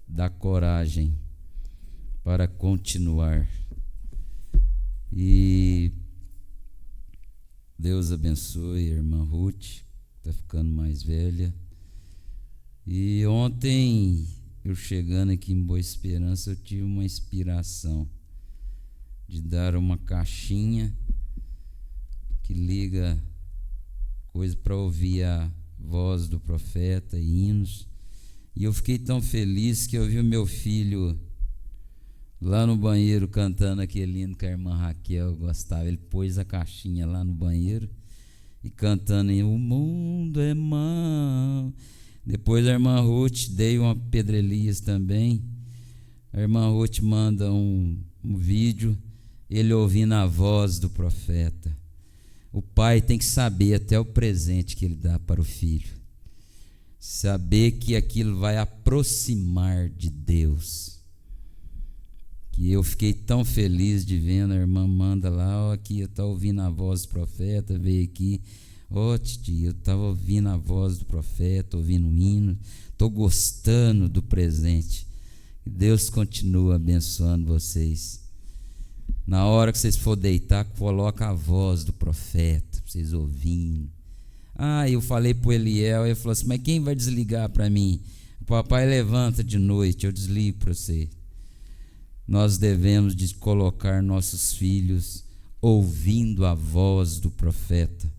dá coragem para continuar. E Deus abençoe a irmã Ruth está ficando mais velha. E ontem, eu chegando aqui em Boa Esperança, eu tive uma inspiração de dar uma caixinha que liga coisa para ouvir a voz do profeta, hinos. E eu fiquei tão feliz que eu vi o meu filho lá no banheiro cantando aquele hino que a irmã Raquel gostava. Ele pôs a caixinha lá no banheiro e cantando o mundo é mau. Depois a irmã Ruth, dei uma Pedro Elias também. A irmã Ruth manda um vídeo, ele ouvindo a voz do profeta. O pai tem que saber até o presente que ele dá para o filho, saber que aquilo vai aproximar de Deus. Que eu fiquei tão feliz de vendo a irmã manda lá, ó, aqui eu estava ouvindo a voz do profeta, veio aqui, ó, titi, eu estava ouvindo a voz do profeta, ouvindo o hino, estou gostando do presente. Que Deus continue abençoando vocês. Na hora que vocês for deitar, coloca a voz do profeta, para vocês ouvindo. Eu falei para o Eliel, ele falou assim, mas quem vai desligar para mim? O papai levanta de noite, eu desligo para você. Nós devemos de colocar nossos filhos ouvindo a voz do profeta,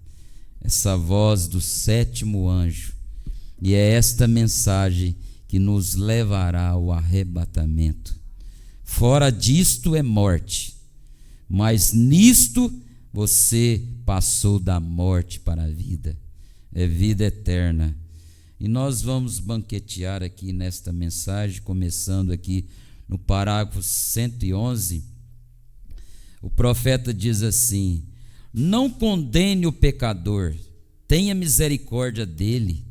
essa voz do 7º anjo. E é esta mensagem que nos levará ao arrebatamento. Fora disto é morte, mas nisto você passou da morte para a vida, é vida eterna. E nós vamos banquetear aqui nesta mensagem, começando aqui no parágrafo 111, o profeta diz assim: não condene o pecador, tenha misericórdia dele,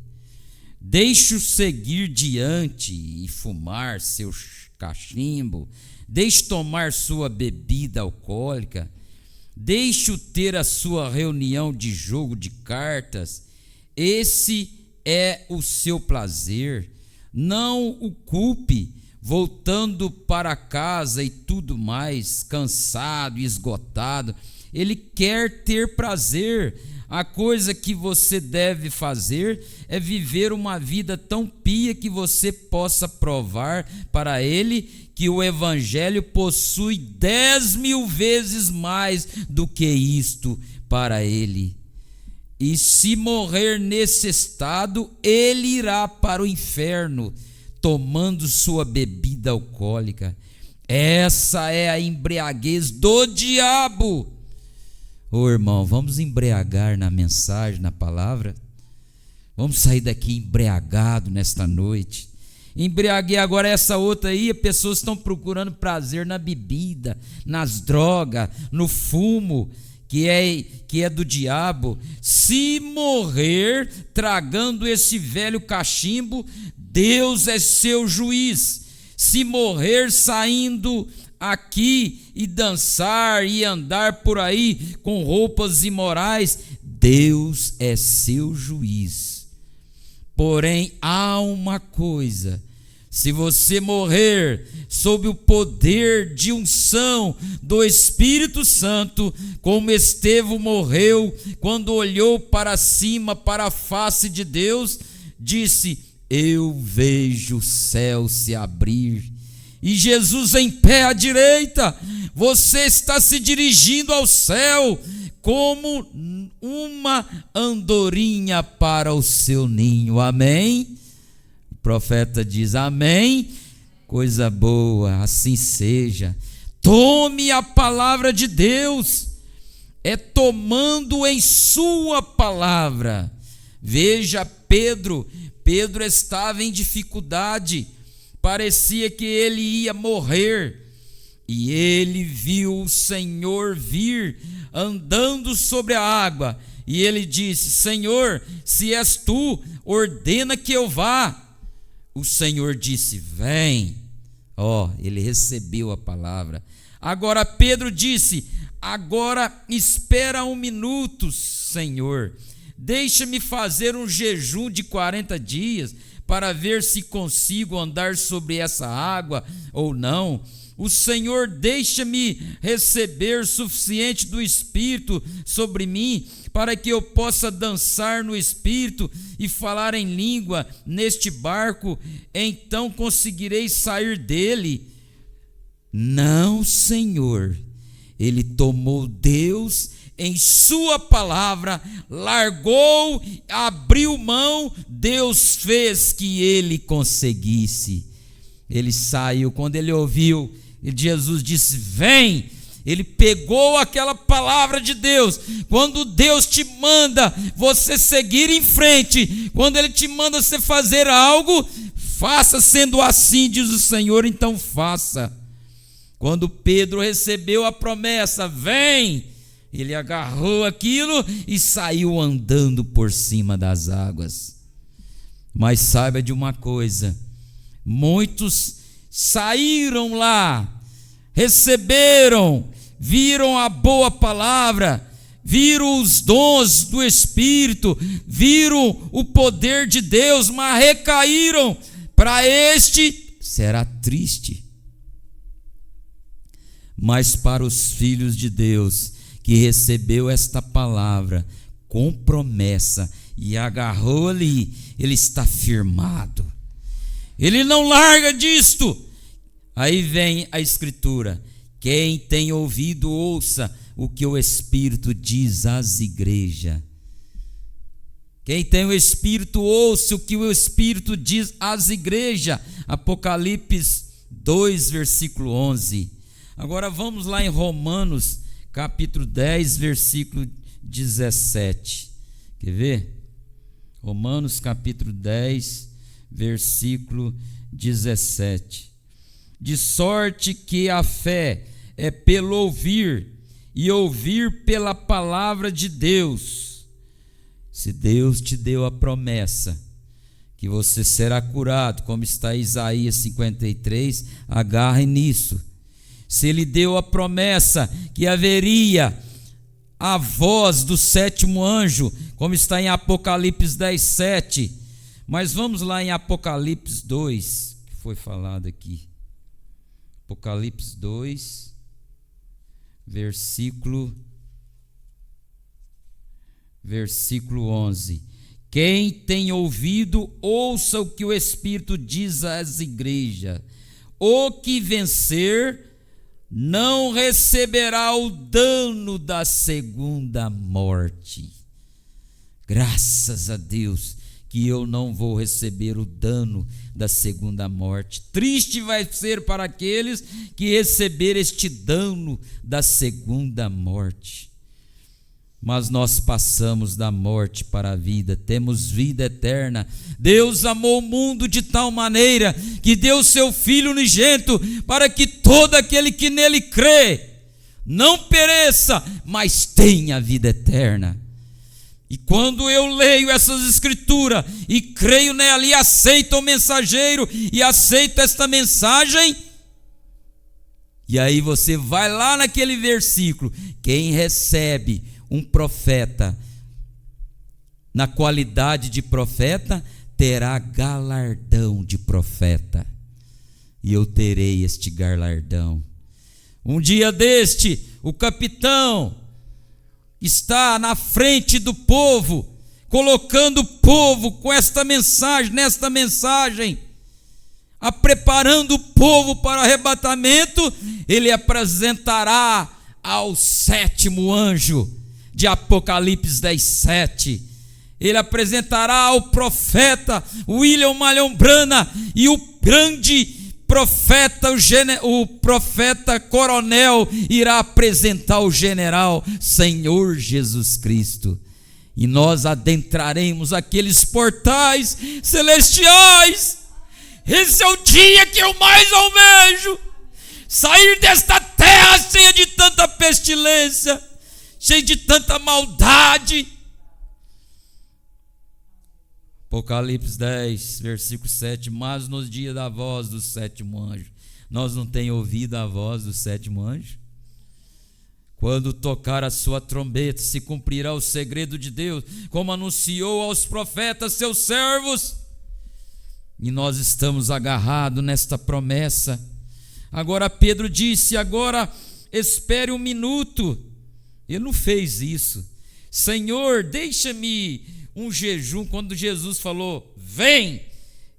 deixe-o seguir diante e fumar seu cachimbo, deixe tomar sua bebida alcoólica, deixe-o ter a sua reunião de jogo de cartas, esse é o seu prazer, não o culpe, voltando para casa e tudo mais, cansado e esgotado. Ele quer ter prazer. A coisa que você deve fazer é viver uma vida tão pia que você possa provar para ele que o evangelho possui 10.000 vezes mais do que isto para ele. E se morrer nesse estado, ele irá para o inferno, tomando sua bebida alcoólica. Essa é a embriaguez do diabo. Ô irmão, vamos embriagar na mensagem, na palavra? Vamos sair daqui embriagado nesta noite. Embriaguei agora essa outra aí, as pessoas estão procurando prazer na bebida, nas drogas, no fumo, que é do diabo. Se morrer tragando esse velho cachimbo, Deus é seu juiz. Se morrer saindo aqui e dançar e andar por aí com roupas imorais, Deus é seu juiz. Porém, há uma coisa: se você morrer sob o poder de unção do Espírito Santo, como Estevão morreu quando olhou para cima, para a face de Deus, disse: eu vejo o céu se abrir e Jesus em pé à direita. Você está se dirigindo ao céu como uma andorinha para o seu ninho. Amém? O profeta diz amém. Coisa boa, assim seja. Tome a palavra de Deus, é tomando em sua palavra. Veja Pedro estava em dificuldade, parecia que ele ia morrer, e ele viu o Senhor vir andando sobre a água, e ele disse: Senhor, se és tu, ordena que eu vá. O Senhor disse: vem. Ele recebeu a palavra. Agora Pedro disse: agora espera 1 minuto, Senhor, deixa-me fazer um jejum de 40 dias para ver se consigo andar sobre essa água ou não. o Senhor deixa-me receber suficiente do Espírito sobre mim, para que eu possa dançar no Espírito e falar em língua neste barco, então conseguirei sair dele. Não, Senhor. Ele tomou Deus em sua palavra, largou, abriu mão, Deus fez que ele conseguisse. Ele saiu, quando ele ouviu, Jesus disse: vem. Ele pegou aquela palavra de Deus. Quando Deus te manda você seguir em frente, quando Ele te manda você fazer algo, faça sendo assim, diz o Senhor, então faça. Quando Pedro recebeu a promessa, vem, ele agarrou aquilo e saiu andando por cima das águas. Mas saiba de uma coisa, muitos saíram lá, receberam, viram a boa palavra, viram os dons do Espírito, viram o poder de Deus, mas recaíram. Para este será triste. Mas para os filhos de Deus, que recebeu esta palavra com promessa e agarrou ali, ele está firmado. Ele não larga disto. Aí vem a Escritura: quem tem ouvido, ouça o que o Espírito diz às igrejas. Quem tem o Espírito, ouça o que o Espírito diz às igrejas. Apocalipse 2, versículo 11. Agora vamos lá em Romanos, capítulo 10, versículo 17. Quer ver? Romanos, capítulo 10, versículo 17. De sorte que a fé é pelo ouvir, e ouvir pela palavra de Deus. Se Deus te deu a promessa que você será curado, como está em Isaías 53, agarre nisso. Se Ele deu a promessa que haveria a voz do sétimo anjo, como está em Apocalipse 10, 7. Mas vamos lá em Apocalipse 2, que foi falado aqui. Apocalipse 2, versículo 11. Quem tem ouvido, ouça o que o Espírito diz às igrejas. O que vencer não receberá o dano da segunda morte. Graças a Deus que eu não vou receber o dano da segunda morte. Triste vai ser para aqueles que receber este dano da segunda morte. Mas nós passamos da morte para a vida, temos vida eterna. Deus amou o mundo de tal maneira que deu seu Filho unigênito, para que todo aquele que nele crê não pereça, mas tenha vida eterna. E quando eu leio essas escrituras e creio nela e aceito o mensageiro e aceito esta mensagem, e aí você vai lá naquele versículo: quem recebe um profeta na qualidade de profeta terá galardão de profeta, e eu terei este galardão. Um dia deste, o capitão está na frente do povo, colocando o povo com esta mensagem, nesta mensagem, preparando o povo para o arrebatamento. Ele apresentará ao sétimo anjo de Apocalipse 10, 7. Ele apresentará ao profeta William Marion Branham, e o grande profeta, o profeta coronel, irá apresentar o general Senhor Jesus Cristo. E nós adentraremos aqueles portais celestiais. Esse é o dia que eu mais almejo: sair desta terra cheia de tanta pestilência, cheio de tanta maldade. Apocalipse 10, versículo 7. Mas nos dias da voz do sétimo anjo, nós não temos ouvido a voz do sétimo anjo? Quando tocar a sua trombeta, se cumprirá o segredo de Deus, como anunciou aos profetas seus servos. E nós estamos agarrados nesta promessa. Agora Pedro disse: agora espere um minuto. Ele não fez isso. Senhor, deixa-me um jejum. Quando Jesus falou, vem,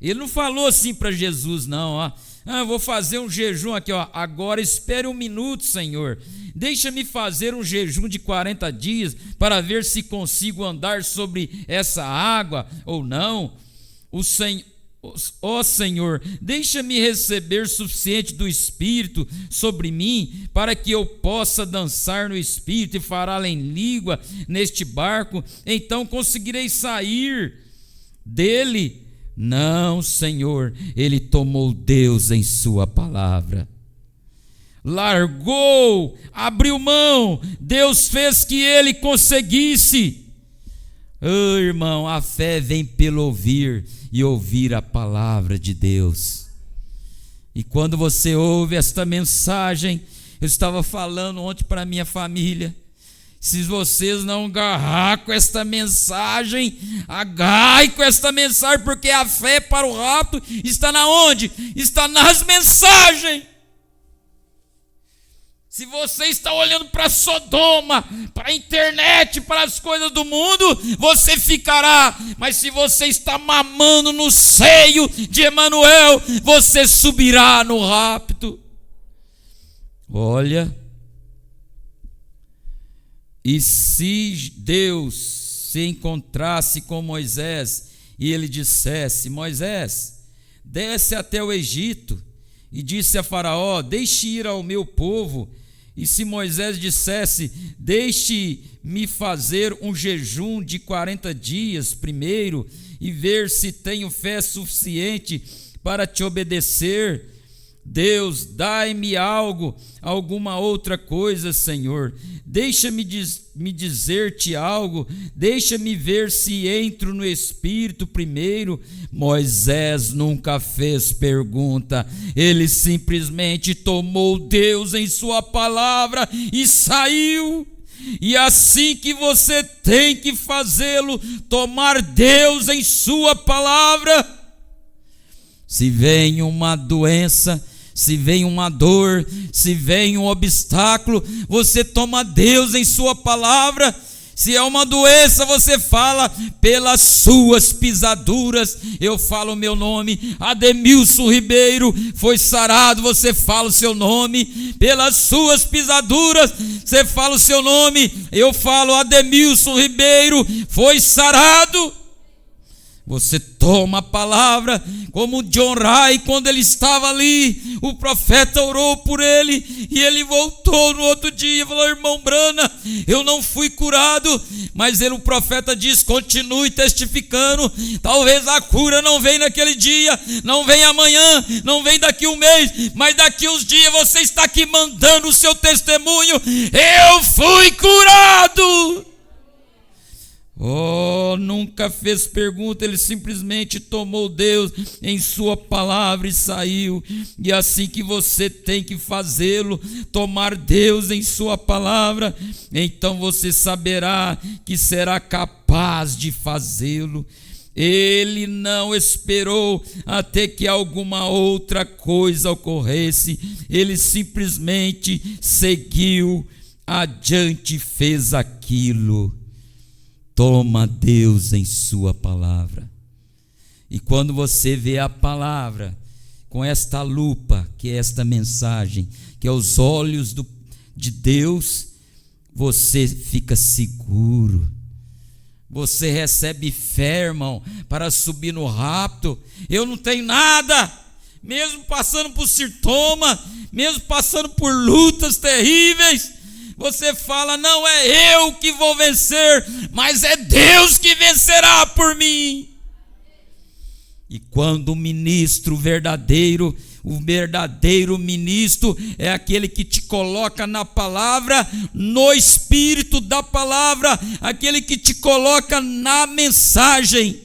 ele não falou assim para Jesus, não, ó. Eu vou fazer um jejum aqui, ó. Agora espere um minuto, Senhor. Deixa-me fazer um jejum de 40 dias para ver se consigo andar sobre essa água ou não. Ó Senhor, deixa-me receber suficiente do Espírito sobre mim para que eu possa dançar no Espírito e falar em língua neste barco. Então conseguirei sair dele. Não, Senhor, ele tomou Deus em sua palavra. Largou, abriu mão, Deus fez que ele conseguisse. Oh, irmão, a fé vem pelo ouvir e ouvir a palavra de Deus. E quando você ouve esta mensagem, eu estava falando ontem para a minha família, se vocês não agarrar com esta mensagem, agarre com esta mensagem, porque a fé para o rapto está na onde? Está nas mensagens. Se você está olhando para Sodoma, para a internet, para as coisas do mundo, você ficará. Mas se você está mamando no seio de Emanuel, você subirá no rapto. Olha, e se Deus se encontrasse com Moisés e ele dissesse: Moisés, desce até o Egito, e disse a Faraó: deixe ir ao meu povo. E se Moisés dissesse: deixe-me fazer um jejum de 40 dias primeiro e ver se tenho fé suficiente para te obedecer. Deus, dai-me alguma outra coisa, Senhor. Deixa-me dizer-te algo, deixa-me ver se entro no Espírito primeiro. Moisés nunca fez pergunta, ele simplesmente tomou Deus em sua palavra e saiu. E assim que você tem que fazê-lo, tomar Deus em sua palavra. Se vem uma doença, se vem uma dor, se vem um obstáculo, você toma Deus em sua palavra. Se é uma doença, você fala: pelas suas pisaduras eu falo o meu nome. Ademilson Ribeiro foi sarado, você fala o seu nome. Pelas suas pisaduras você fala o seu nome. Eu falo: Ademilson Ribeiro foi sarado. Você toma a palavra, como John Ray, quando ele estava ali, o profeta orou por ele, e ele voltou no outro dia e falou: irmão Brana, eu não fui curado, mas o profeta diz: continue testificando, talvez a cura não venha naquele dia, não vem amanhã, não vem daqui um mês, mas daqui uns dias você está aqui mandando o seu testemunho: eu fui curado. Oh, nunca fez pergunta, ele simplesmente tomou Deus em sua palavra e saiu. E assim que você tem que fazê-lo, tomar Deus em sua palavra, então você saberá que será capaz de fazê-lo. Ele não esperou até que alguma outra coisa ocorresse, ele simplesmente seguiu adiante e fez aquilo. Toma Deus em sua palavra. E quando você vê a palavra com esta lupa, que é esta mensagem, que é os olhos de Deus, você fica seguro. Você recebe fé, irmão, para subir no rapto. Eu não tenho nada, mesmo passando por sintoma, mesmo passando por lutas terríveis, você fala: não é eu que vou vencer, mas é Deus que vencerá por mim. E quando o ministro verdadeiro, o verdadeiro ministro é aquele que te coloca na palavra, no espírito da palavra, aquele que te coloca na mensagem.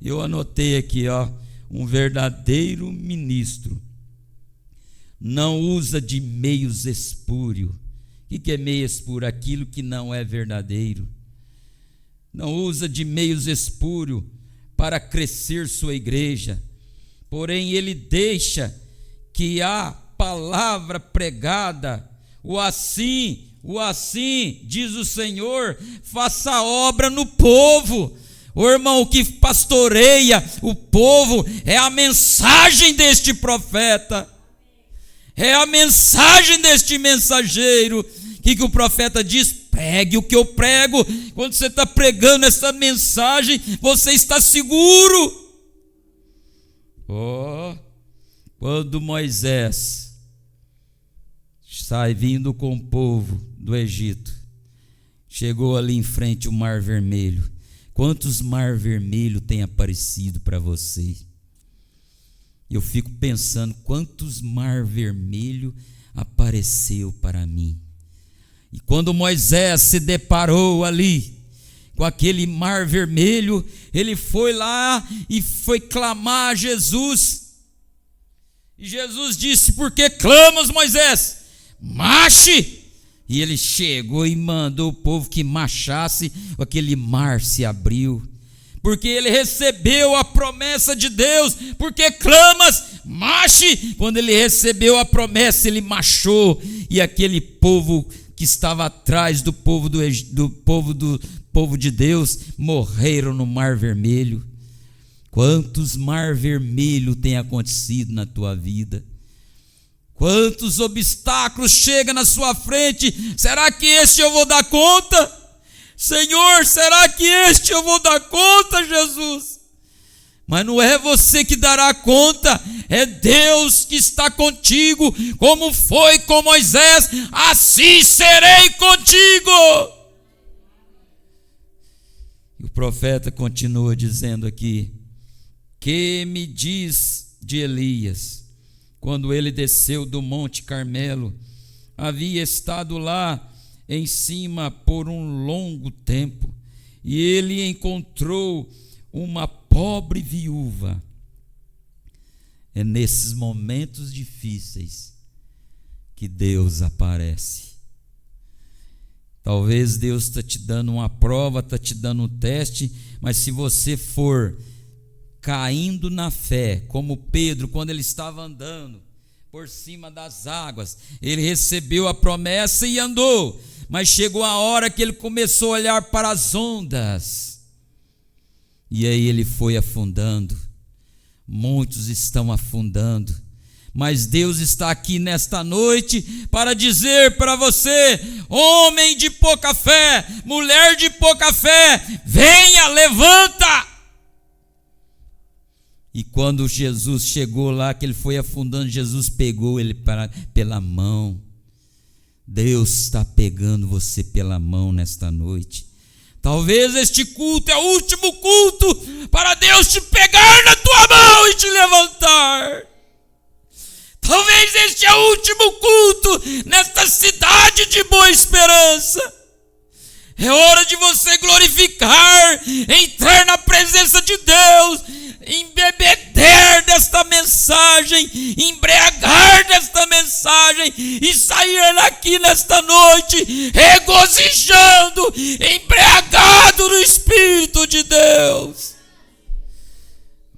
Eu anotei aqui, um verdadeiro ministro não usa de meios espúrios. O que é meio espúrio? Aquilo que não é verdadeiro. Não usa de meios espúrios para crescer sua igreja, porém ele deixa que a palavra pregada, o assim, diz o Senhor, faça a obra no povo. O irmão, o que pastoreia o povo é a mensagem deste profeta, é a mensagem deste mensageiro. O que o profeta diz? Pregue o que eu prego. Quando você está pregando essa mensagem, você está seguro. Quando Moisés sai vindo com o povo do Egito, chegou ali em frente ao Mar Vermelho. Quantos Mar Vermelho tem aparecido para você? Eu fico pensando, quantos Mar Vermelho apareceu para mim? E quando Moisés se deparou ali com aquele Mar Vermelho, ele foi lá e foi clamar a Jesus. E Jesus disse: por que clamas, Moisés? Marche! E ele chegou e mandou o povo que marchasse, aquele mar se abriu. Porque ele recebeu a promessa de Deus. Porque clamas, marche! Quando ele recebeu a promessa, ele marchou. E aquele povo que estava atrás do povo de Deus morreram no Mar Vermelho. Quantos Mar Vermelho tem acontecido na tua vida? Quantos obstáculos chegam na sua frente? Será que este eu vou dar conta? Senhor, será que este eu vou dar conta, Jesus? Mas não é você que dará conta, é Deus que está contigo. Como foi com Moisés, assim serei contigo. E o profeta continua dizendo aqui: que me diz de Elias? Quando ele desceu do Monte Carmelo, havia estado lá em cima por um longo tempo, e ele encontrou uma pobre viúva. É nesses momentos difíceis que Deus aparece. Talvez Deus está te dando uma prova, está te dando um teste, mas se você for caindo na fé, como Pedro, quando ele estava andando por cima das águas, ele recebeu a promessa e andou, mas chegou a hora que ele começou a olhar para as ondas, e aí ele foi afundando. Muitos estão afundando, mas Deus está aqui nesta noite para dizer para você: homem de pouca fé, mulher de pouca fé, venha, levanta. E quando Jesus chegou lá, que ele foi afundando, Jesus pegou ele pela mão. Deus está pegando você pela mão nesta noite. Talvez este culto é o último culto para Deus te pegar na tua mão e te levantar. Talvez este é o último culto nesta cidade de Boa Esperança. É hora de você glorificar, entrar na presença de Deus, embebecer desta mensagem, embriagar desta mensagem e sair daqui nesta noite regozijando, embriagado no Espírito de Deus.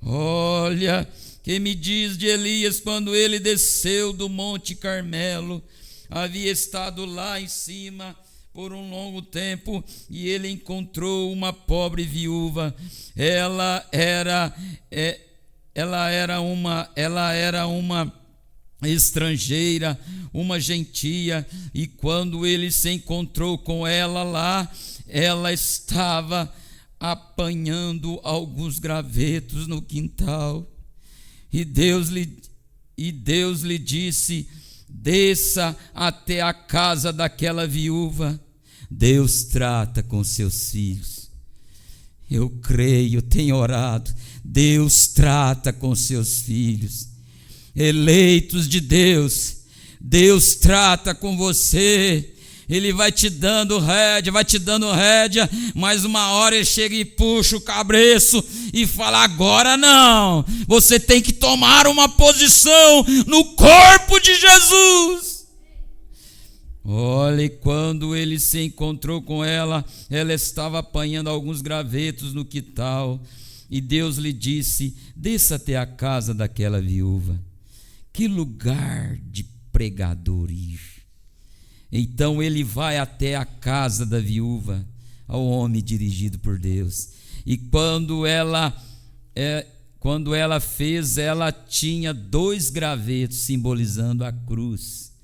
Olha, que me diz de Elias? Quando ele desceu do Monte Carmelo, havia estado lá em cima por um longo tempo, e ele encontrou uma pobre viúva. Ela era uma estrangeira, uma gentia, e quando ele se encontrou com ela lá, ela estava apanhando alguns gravetos no quintal, e Deus lhe disse: desça até a casa daquela viúva. Deus trata com seus filhos. Eu creio, tenho orado. Deus trata com seus filhos, eleitos de Deus. Deus trata com você. Ele vai te dando rédea, mas uma hora ele chega e puxa o cabreço e fala: agora não, você tem que tomar uma posição no corpo de Jesus. Olha, e quando ele se encontrou com ela, ela estava apanhando alguns gravetos no quintal, e Deus lhe disse: desça até a casa daquela viúva. Que lugar de pregador ir. Então ele vai até a casa da viúva, ao homem dirigido por Deus. E quando ela fez, ela tinha 2 gravetos simbolizando a cruz.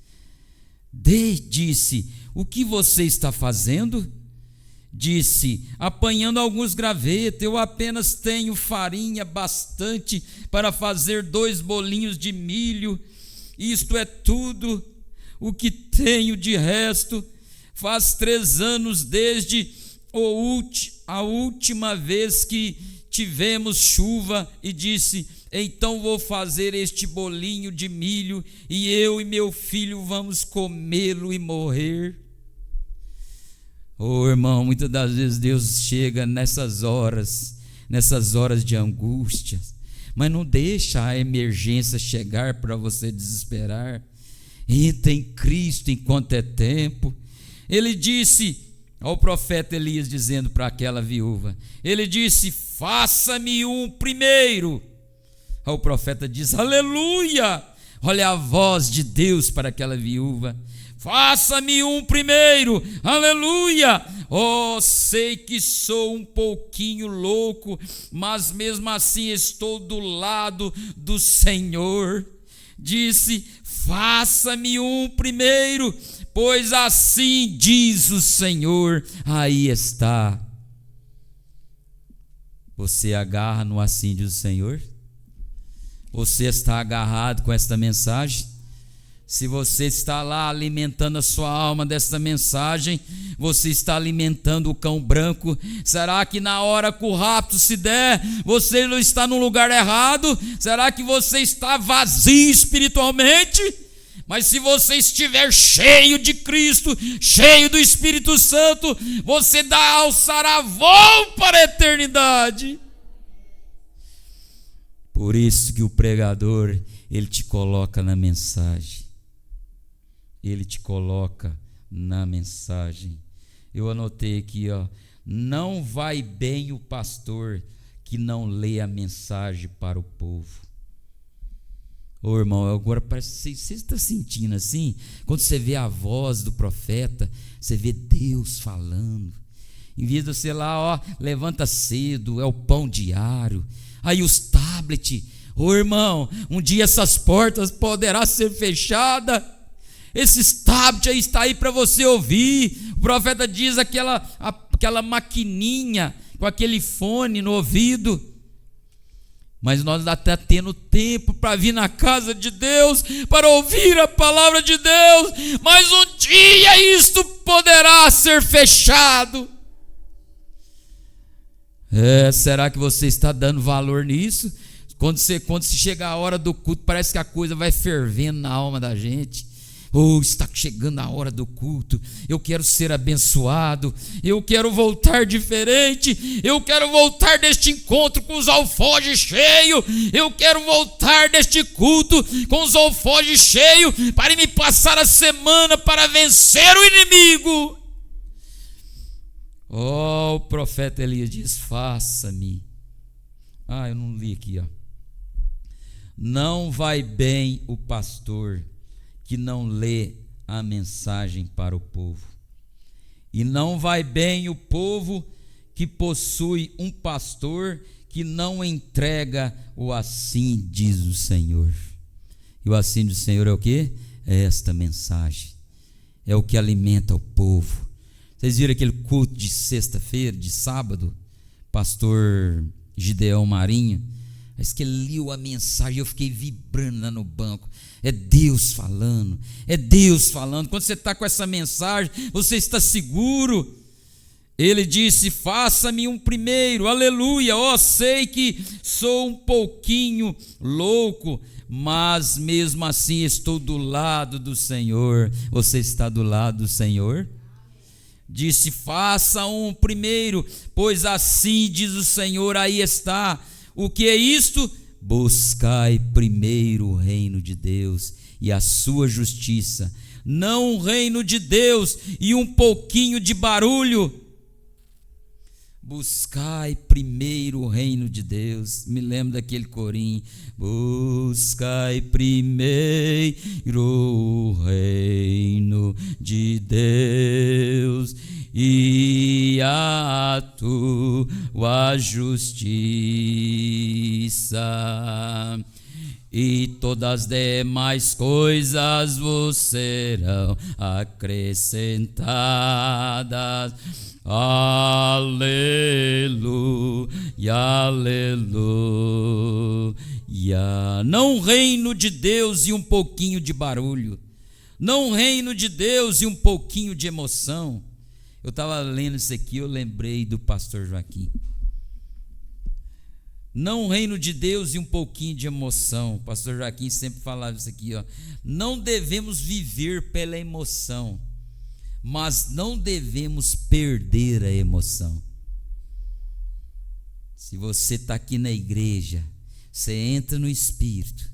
Disse: o que você está fazendo? Disse: apanhando alguns gravetos. Eu apenas tenho farinha bastante para fazer 2 bolinhos de milho. Isto é tudo o que tenho. De resto, faz 3 anos desde a última vez que tivemos chuva. E disse: então vou fazer este bolinho de milho, e eu e meu filho vamos comê-lo e morrer. Oh, irmão, muitas das vezes Deus chega nessas horas de angústia, mas não deixa a emergência chegar para você desesperar. Entra em Cristo enquanto é tempo. Ele disse ao profeta Elias, dizendo para aquela viúva, ele disse: faça-me um primeiro. O profeta diz: aleluia. Olha a voz de Deus para aquela viúva: faça-me um primeiro, aleluia. Oh, sei que sou um pouquinho louco, mas mesmo assim estou do lado do Senhor. Disse: faça-me um primeiro, pois assim diz o Senhor. Aí está. Você agarra no assim diz o Senhor? Você está agarrado com esta mensagem? Se você está lá alimentando a sua alma desta mensagem, você está alimentando o cão branco. Será que na hora que o rapto se der, você não está no lugar errado? Será que você está vazio espiritualmente? Mas se você estiver cheio de Cristo, cheio do Espírito Santo, você alçará voo para a eternidade. Por isso que o pregador, ele te coloca na mensagem. Ele te coloca na mensagem. Eu anotei aqui, não vai bem o pastor que não lê a mensagem para o povo. Ô irmão, agora parece que você está sentindo assim, quando você vê a voz do profeta, você vê Deus falando. Em vez de você lá, levanta cedo, é o pão diário. Aí os tablets, ô irmão, um dia essas portas poderão ser fechadas. Esses tablets aí está aí para você ouvir. O profeta diz aquela maquininha com aquele fone no ouvido. Mas nós até tendo tempo para vir na casa de Deus, para ouvir a palavra de Deus. Mas um dia isto poderá ser fechado. Será que você está dando valor nisso? Quando se chegar a hora do culto, parece que a coisa vai fervendo na alma da gente. Está chegando a hora do culto, eu quero ser abençoado, eu quero voltar diferente, eu quero voltar deste encontro com os alforjes cheios, eu quero voltar deste culto com os alforjes cheios, para me passar a semana para vencer o inimigo. O profeta Elias diz: faça-me. Eu não li aqui, Não vai bem o pastor que não lê a mensagem para o povo. E não vai bem o povo que possui um pastor que não entrega o assim diz o Senhor. E o assim diz o Senhor é o quê? É esta mensagem. É o que alimenta o povo. Vocês viram aquele culto de sexta-feira, de sábado? Pastor Gideão Marinho. Mas que ele leu a mensagem, eu fiquei vibrando lá no banco. É Deus falando, é Deus falando. Quando você está com essa mensagem, você está seguro. Ele disse: faça-me um primeiro, aleluia. Sei que sou um pouquinho louco, mas mesmo assim estou do lado do Senhor. Você está do lado do Senhor? Disse: faça um primeiro, pois assim diz o Senhor. Aí está. O que é isto? Buscai primeiro o reino de Deus e a sua justiça, não o reino de Deus e um pouquinho de barulho. Buscai primeiro o reino de Deus. Me lembro daquele corinho. Buscai primeiro o reino de Deus e a tua justiça, e todas as demais coisas vos serão acrescentadas. Aleluia, aleluia. Não um reino de Deus e um pouquinho de barulho, não um reino de Deus e um pouquinho de emoção. Eu estava lendo isso aqui, eu lembrei do pastor Joaquim. Não um reino de Deus e um pouquinho de emoção. O pastor Joaquim sempre falava isso aqui, ó. Não devemos viver pela emoção, mas não devemos perder a emoção. Se você está aqui na igreja, você entra no Espírito.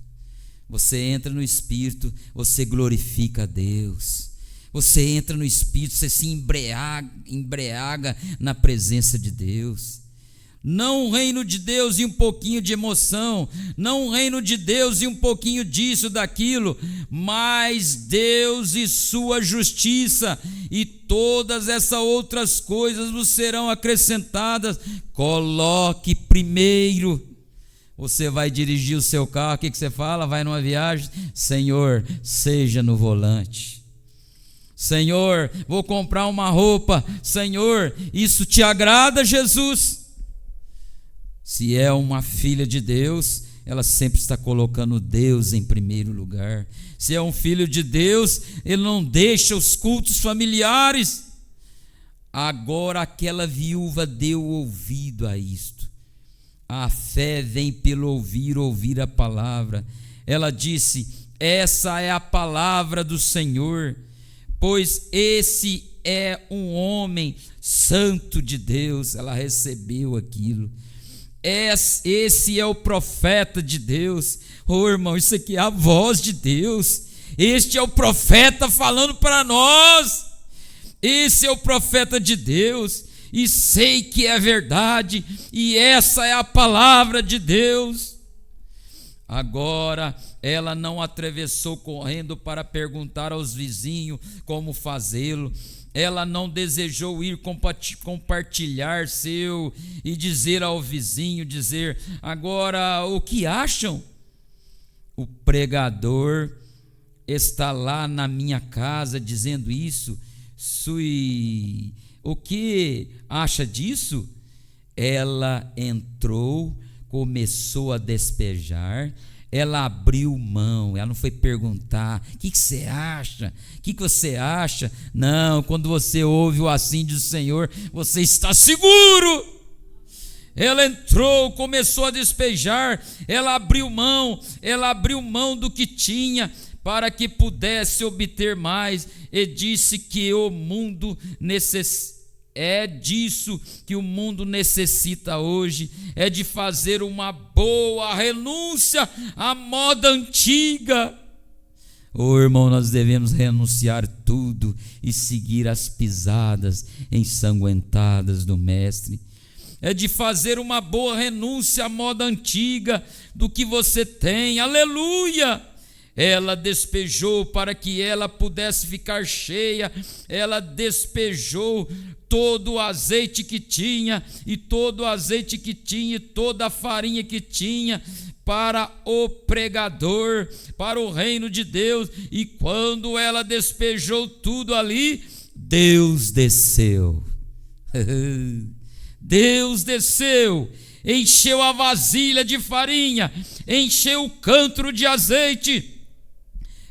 Você entra no Espírito, você glorifica a Deus. Você entra no Espírito, você se embriaga na presença de Deus. Não um reino de Deus e um pouquinho de emoção, não um reino de Deus e um pouquinho disso, daquilo, mas Deus e sua justiça, e todas essas outras coisas vos serão acrescentadas. Coloque primeiro. Você vai dirigir o seu carro, o que você fala? Vai numa viagem, Senhor, seja no volante. Senhor, vou comprar uma roupa, Senhor, isso te agrada, Jesus? Se é uma filha de Deus, ela sempre está colocando Deus em primeiro lugar. Se é um filho de Deus, ele não deixa os cultos familiares. Agora aquela viúva deu ouvido a isto. A fé vem pelo ouvir a palavra. Ela disse: essa é a palavra do Senhor, pois esse é um homem santo de Deus. Ela recebeu aquilo. Esse é o profeta de Deus. Oh, irmão, isso aqui é a voz de Deus. Este é o profeta falando para nós. Esse é o profeta de Deus, e sei que é verdade, e essa é a palavra de Deus. Agora ela não atravessou correndo para perguntar aos vizinhos como fazê-lo. Ela não desejou ir compartilhar e dizer ao vizinho, agora o que acham? O pregador está lá na minha casa dizendo isso. O que acha disso? Ela entrou, começou a despejar. Ela abriu mão, ela não foi perguntar: o que você acha? O que você acha? Não, quando você ouve o assim do Senhor, você está seguro. Ela entrou, começou a despejar, ela abriu mão do que tinha para que pudesse obter mais, e disse que o mundo é disso que o mundo necessita hoje, é de fazer uma boa renúncia à moda antiga. Oh, irmão, nós devemos renunciar tudo e seguir as pisadas ensanguentadas do Mestre. É de fazer uma boa renúncia à moda antiga do que você tem. Aleluia! Ela despejou para que ela pudesse ficar cheia. Ela despejou todo o azeite que tinha, e todo o azeite que tinha, e toda a farinha que tinha, para o pregador, para o reino de Deus. E quando ela despejou tudo ali, Deus desceu. Deus desceu, encheu a vasilha de farinha, encheu o cântaro de azeite.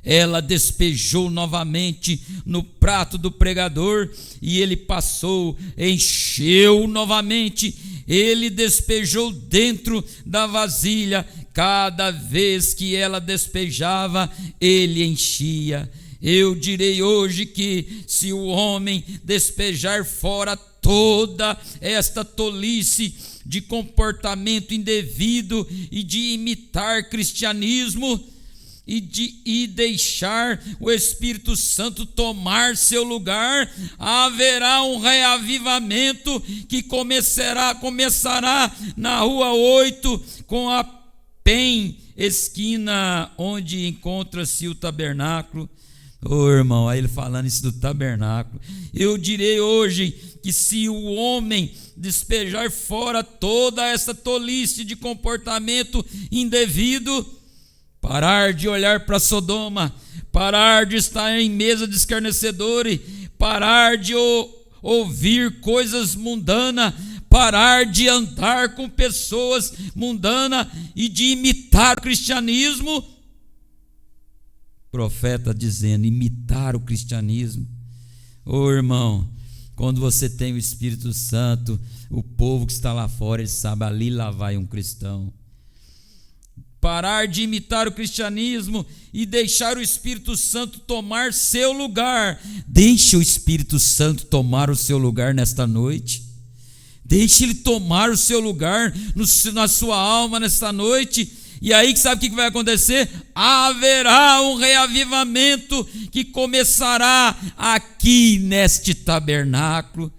Ela despejou novamente no prato do pregador, e ele passou, encheu novamente. Ele despejou dentro da vasilha. Cada vez que ela despejava, ele enchia. Eu direi hoje que se o homem despejar fora toda esta tolice de comportamento indevido e de imitar cristianismo, e deixar o Espírito Santo tomar seu lugar, haverá um reavivamento que começará na Rua 8 com a PEN, esquina onde encontra-se o tabernáculo. Irmão, aí ele falando isso do tabernáculo. Eu direi hoje que se o homem despejar fora toda essa tolice de comportamento indevido, parar de olhar para Sodoma, parar de estar em mesa de escarnecedores, parar de ouvir coisas mundanas, parar de andar com pessoas mundanas e de imitar o cristianismo. Profeta dizendo, imitar o cristianismo. Irmão, quando você tem o Espírito Santo, o povo que está lá fora, ele sabe, ali lá vai um cristão. Parar de imitar o cristianismo e deixar o Espírito Santo tomar seu lugar. Deixe o Espírito Santo tomar o seu lugar nesta noite. Deixe ele tomar o seu lugar na sua alma nesta noite. E aí, sabe o que vai acontecer? Haverá um reavivamento que começará aqui neste tabernáculo.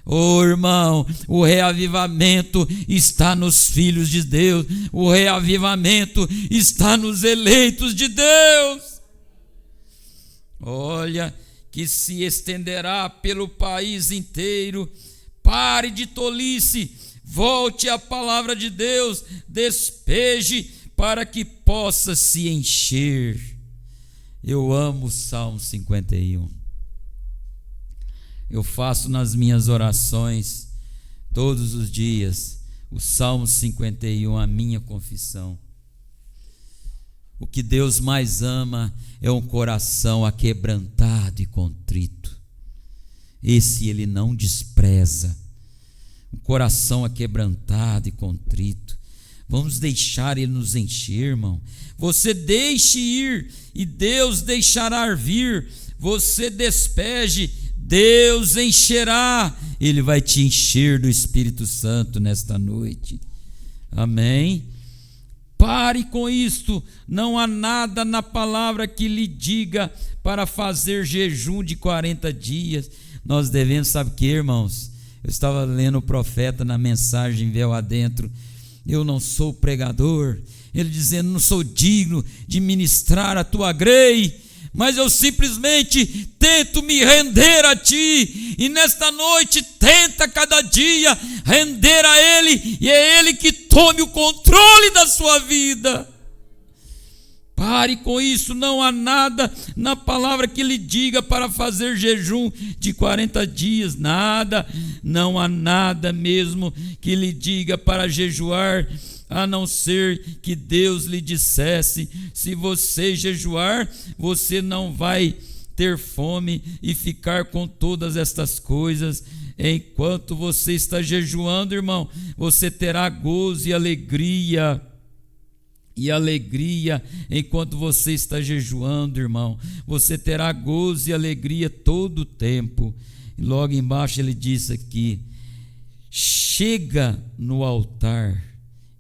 Irmão, o reavivamento está nos filhos de Deus, o reavivamento está nos eleitos de Deus. Olha, que se estenderá pelo país inteiro. Pare de tolice, volte à palavra de Deus, despeje para que possa se encher. Eu amo o Salmo 51. Eu faço nas minhas orações todos os dias o Salmo 51, a minha confissão. O que Deus mais ama é um coração aquebrantado e contrito. Esse Ele não despreza. Um coração aquebrantado e contrito. Vamos deixar Ele nos encher, irmão. Você deixe ir e Deus deixará vir. Você despeje, Deus encherá. Ele vai te encher do Espírito Santo nesta noite. Amém? Pare com isto. Não há nada na palavra que lhe diga para fazer jejum de 40 dias. Nós devemos, sabe o que, irmãos? Eu estava lendo o profeta na mensagem Véu Adentro. Eu não sou pregador, ele dizendo, não sou digno de ministrar a tua grei, mas eu simplesmente tento me render a ti, e nesta noite tenta cada dia render a ele, e é ele que tome o controle da sua vida. Pare com isso, não há nada na palavra que lhe diga para fazer jejum de 40 dias, nada, não há nada mesmo que lhe diga para jejuar, a não ser que Deus lhe dissesse, se você jejuar, você não vai ter fome e ficar com todas estas coisas. Enquanto você está jejuando, irmão, você terá gozo e alegria. E alegria enquanto você está jejuando, irmão. Você terá gozo e alegria todo o tempo. E logo embaixo ele diz aqui: chega no altar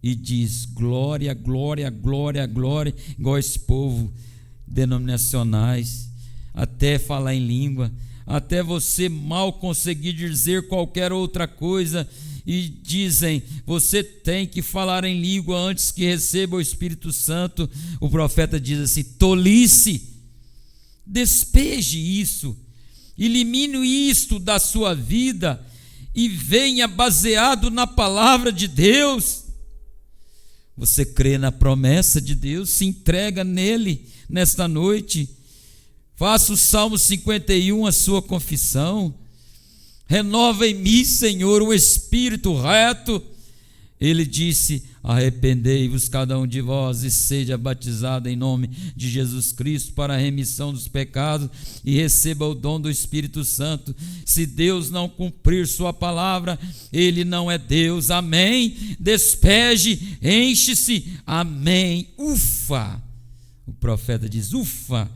e diz glória, glória, glória, glória, igual esse povo denominacionais, até falar em língua, até você mal conseguir dizer qualquer outra coisa. E dizem, você tem que falar em língua antes que receba o Espírito Santo. O profeta diz assim: tolice, despeje isso, elimine isto da sua vida e venha baseado na palavra de Deus. Você crê na promessa de Deus, se entrega nele nesta noite. Faça o Salmo 51 a sua confissão. Renova em mim, Senhor, um espírito reto. Ele disse: arrependei-vos cada um de vós e seja batizado em nome de Jesus Cristo para a remissão dos pecados e receba o dom do Espírito Santo. Se Deus não cumprir sua palavra, ele não é Deus. Amém? Despeje, enche-se. Amém. Ufa! O profeta diz: ufa,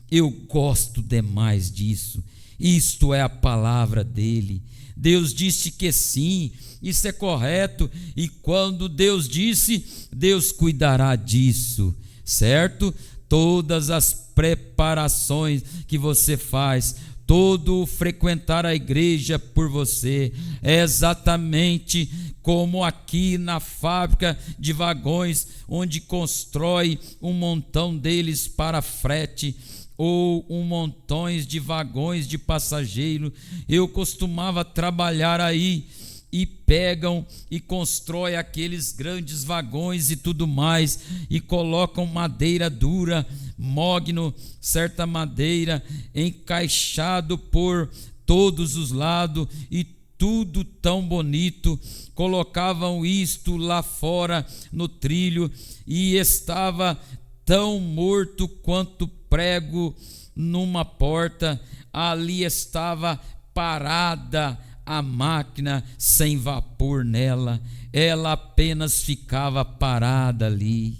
eu gosto demais disso. Isto é a palavra dele. Deus disse que sim, isso é correto, e quando Deus disse, Deus cuidará disso, certo? todas as preparações que você faz, todo o frequentar a igreja por você, é exatamente como aqui na fábrica de vagões, onde constrói um montão deles para frete, ou montões de vagões de passageiro. Eu costumava trabalhar aí, e pegam e constroem aqueles grandes vagões e tudo mais, e colocam madeira dura, mogno, certa madeira, encaixado por todos os lados, e tudo tão bonito. Colocavam isto lá fora no trilho, e estava tão morto quanto prego numa porta. Ali estava parada a máquina, sem vapor nela, ela apenas ficava parada ali.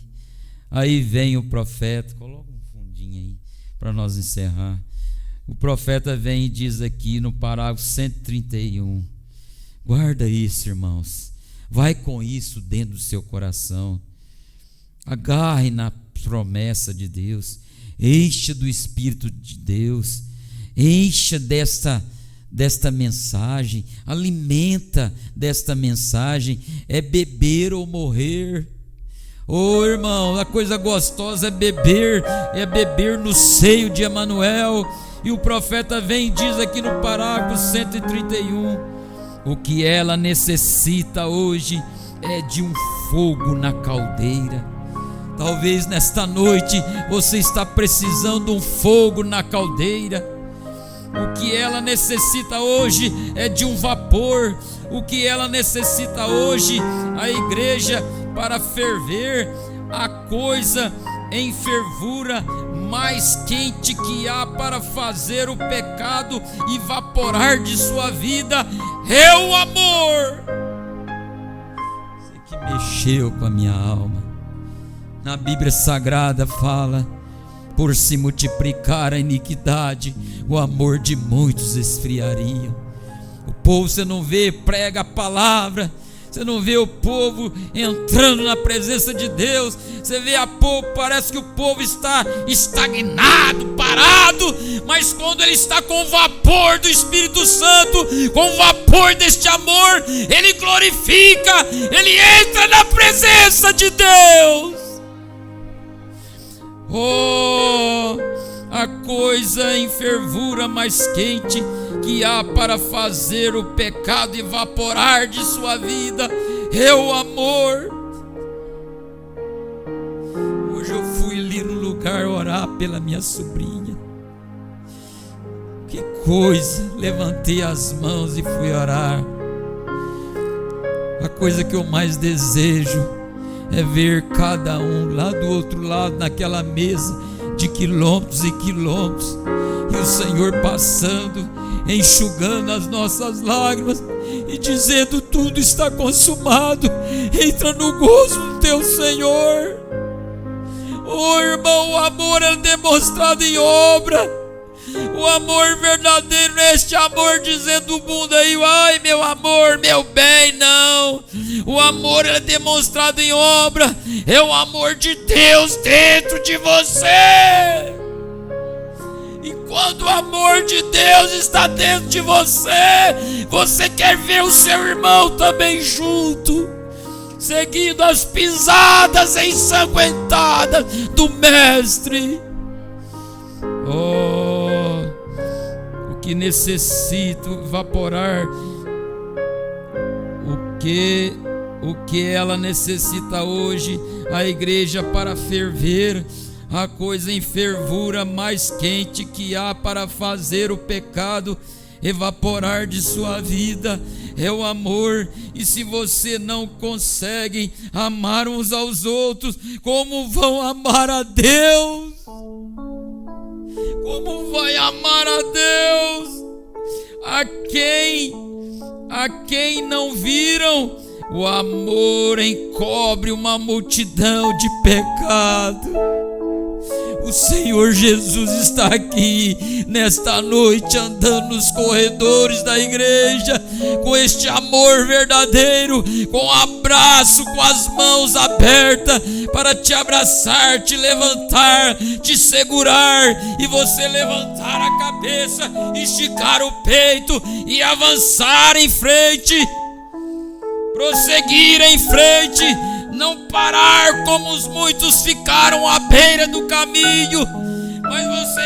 Aí vem o profeta, coloca um fundinho aí para nós encerrar. O profeta vem e diz aqui no parágrafo 131, guarda isso, irmãos, vai com isso dentro do seu coração, agarre na promessa de Deus, encha do Espírito de Deus, encha desta mensagem, alimenta desta mensagem. É beber ou morrer. Oh, irmão, a coisa gostosa é beber no seio de Emanuel. E o profeta vem e diz aqui no parágrafo 131, o que ela necessita hoje é de um fogo na caldeira. Talvez nesta noite você está precisando de um fogo na caldeira. O que ela necessita hoje é de um vapor. O que ela necessita hoje, a igreja, para ferver, a coisa em fervura mais quente que há para fazer o pecado evaporar de sua vida, é o amor. Você que mexeu com a minha alma. Na Bíblia Sagrada fala: por se multiplicar a iniquidade, o amor de muitos esfriaria. O povo, você não vê, prega a palavra, você não vê o povo entrando na presença de Deus. Você vê parece que o povo está estagnado, parado, mas quando ele está com o vapor do Espírito Santo, com o vapor deste amor, ele glorifica, ele entra na presença de Deus. Oh, a coisa em fervura mais quente que há para fazer o pecado evaporar de sua vida é o amor. Hoje eu fui ali no lugar orar pela minha sobrinha. Que coisa, levantei as mãos e fui orar. A coisa que eu mais desejo é ver cada um lá do outro lado, naquela mesa de quilômetros e quilômetros, e o Senhor passando, enxugando as nossas lágrimas e dizendo: tudo está consumado, entra no gozo do teu Senhor. Oh, irmão, o amor é demonstrado em obra. O amor verdadeiro é este amor dizendo o mundo aí: ai, meu amor, meu bem. Não, o amor é demonstrado em obra. É o amor de Deus dentro de você. E quando o amor de Deus está dentro de você, você quer ver o seu irmão também junto, seguindo as pisadas ensanguentadas do Mestre. Oh, o que necessito evaporar, o que ela necessita hoje, a igreja, para ferver, a coisa em fervura mais quente que há para fazer o pecado evaporar de sua vida, é o amor. E se você não consegue amar uns aos outros, como vão amar a Deus? Como vai amar a Deus? A quem não viram? O amor encobre uma multidão de pecado. O Senhor Jesus está aqui nesta noite, andando nos corredores da igreja, com este amor verdadeiro, com um abraço, com as mãos abertas, para te abraçar, te levantar, te segurar, e você levantar a cabeça, esticar o peito e avançar em frente, prosseguir em frente, não parar como os muitos ficaram à beira do caminho, mas você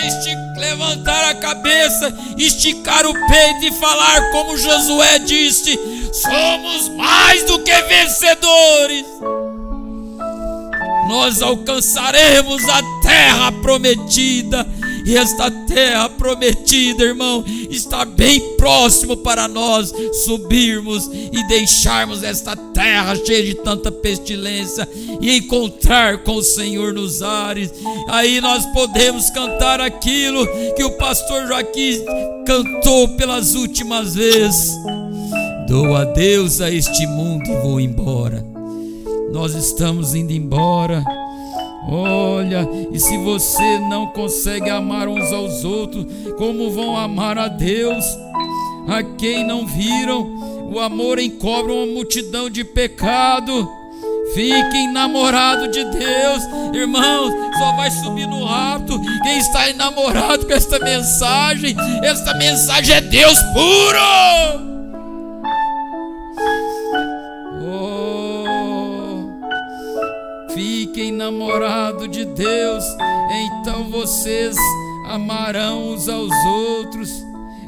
levantar a cabeça, esticar o peito e falar como Josué disse: somos mais do que vencedores. Nós alcançaremos a terra prometida, e esta terra prometida, irmão, está bem próximo para nós subirmos e deixarmos esta terra cheia de tanta pestilência e encontrar com o Senhor nos ares. Aí nós podemos cantar aquilo que o pastor Joaquim cantou pelas últimas vezes: dou adeus a este mundo e vou embora. Nós estamos indo embora. Olha, e se você não consegue amar uns aos outros, como vão amar a Deus? A quem não viram, o amor encobre uma multidão de pecado. Fiquem namorados de Deus, irmãos. Só vai subir no rapto quem está enamorado com esta mensagem. Esta mensagem é Deus puro. Fiquem namorados de Deus, então vocês amarão uns aos outros.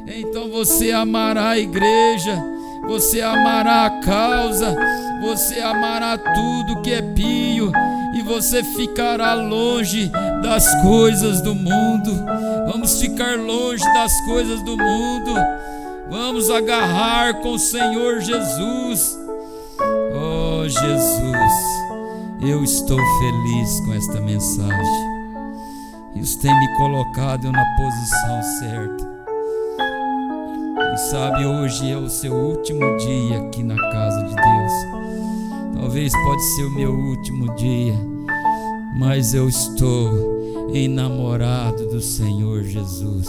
Então você amará a igreja, você amará a causa, você amará tudo que é pio, e você ficará longe das coisas do mundo. Vamos ficar longe das coisas do mundo. Vamos agarrar com o Senhor Jesus. Oh Jesus, eu estou feliz com esta mensagem. Isso tem me colocado na posição certa. E sabe, hoje é o seu último dia aqui na casa de Deus. Talvez pode ser o meu último dia, mas eu estou enamorado do Senhor Jesus,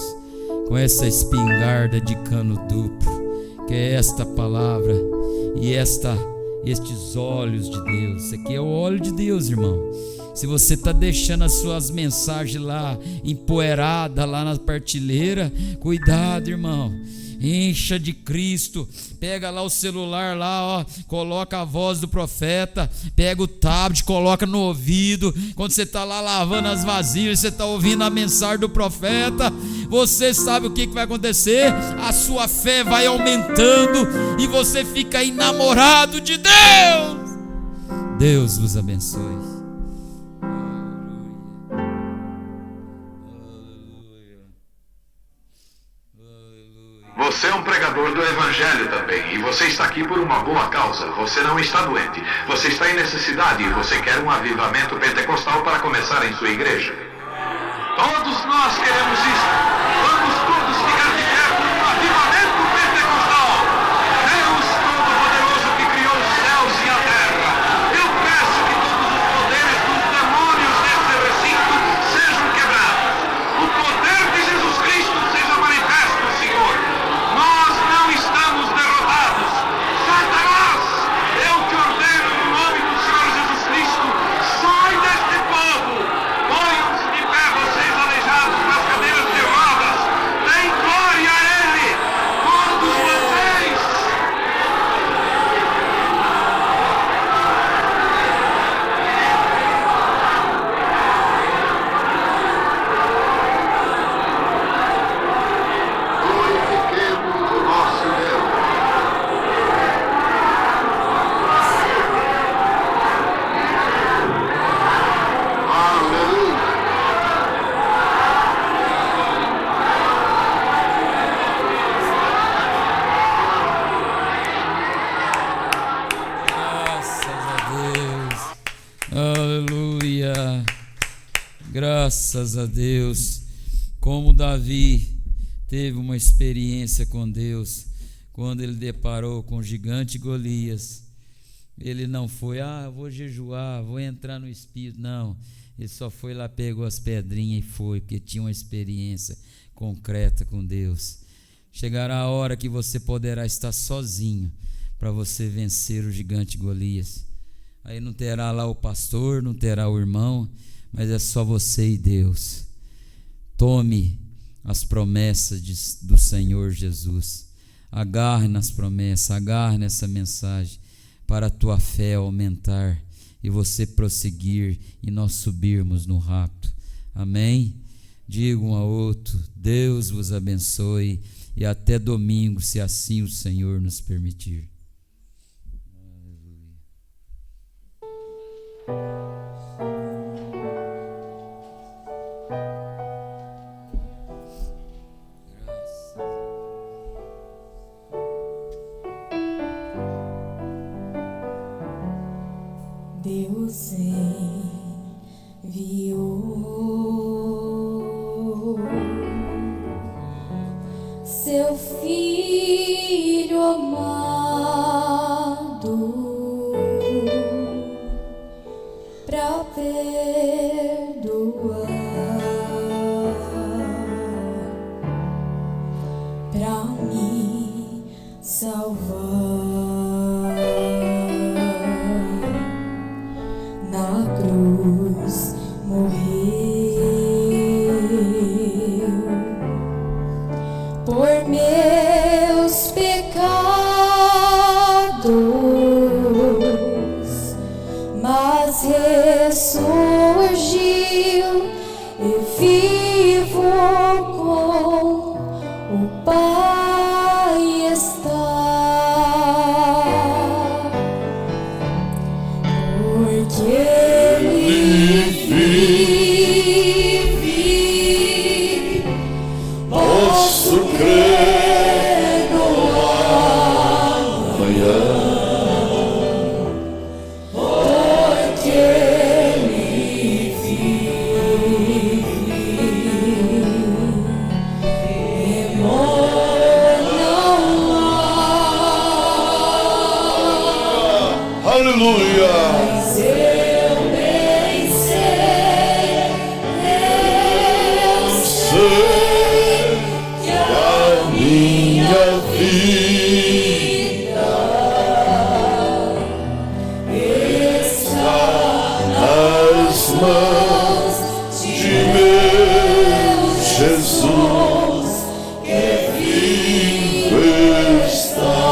com essa espingarda de cano duplo, que é esta palavra e estes olhos de Deus. Isso aqui é o óleo de Deus, irmão. Se você está deixando as suas mensagens lá empoeiradas lá na partilheira, cuidado, irmão. Encha de Cristo. Pega lá o celular lá, ó, coloca a voz do profeta, pega o tablet, coloca no ouvido. Quando você está lá lavando as vasilhas, você está ouvindo a mensagem do profeta, você sabe o que vai acontecer? A sua fé vai aumentando e você fica enamorado de Deus. Deus vos abençoe. Você é um pregador do Evangelho também, e você está aqui por uma boa causa. Você não está doente, você está em necessidade e você quer um avivamento pentecostal para começar em sua igreja. Todos nós queremos isso. Vamos todos ficar de pé por um avivamento pentecostal. Deus Todo-Poderoso que criou os céus e a terra, eu peço que todos os poderes dos demônios deste recinto sejam quebrados. O poder de Jesus Cristo seja manifesto, Senhor. Nós não estamos derrotados. Satanás, eu te ordeno no nome do Senhor Jesus Cristo, sai deste povo. Ponham-se de pé, vocês aleijados nas cadeiras de rodas. Deem glória a Ele, todos vocês. Glorifiquemos o nosso Deus. Aleluia. Graças a Deus. Aleluia. Graças a Deus. Como Davi teve uma experiência com Deus quando ele deparou com o gigante Golias. Ele não foi, eu vou jejuar, vou entrar no Espírito. Não, Ele só foi lá, pegou as pedrinhas e foi, porque tinha uma experiência concreta com Deus. Chegará a hora que você poderá estar sozinho para você vencer o gigante Golias. Aí não terá lá o pastor, não terá o irmão, mas é só você e Deus. Tome as promessas do Senhor Jesus. Agarre nas promessas, agarre nessa mensagem para a tua fé aumentar e você prosseguir e nós subirmos no rapto. Amém? Diga um ao outro, Deus vos abençoe e até domingo, se assim o Senhor nos permitir. Deus enviou seu Filho amado pra perdoar, pra me salvar. Na cruz morreu por meus pecados, mas ressurgiu e vivo com o Pai está. Porque Ele vive, posso crer no amanhã. Porque Ele vive, temor não há. Aleluia! Mas eu bem sei que a minha vida está Nas mãos de meu Jesus, que vivo está.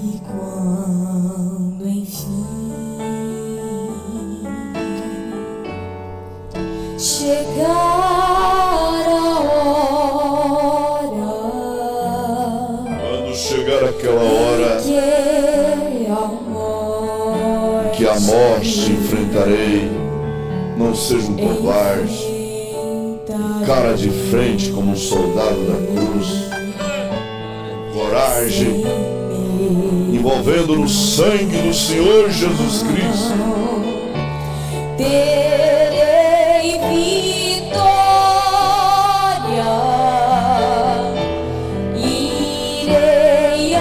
E quando enfim chegar a hora, Quando chegar aquela hora que a morte enfrentarei, não seja um covarde, cara de frente como um soldado da cruz. Coragem, envolvendo no sangue do Senhor Jesus Cristo. terei vitória, irei à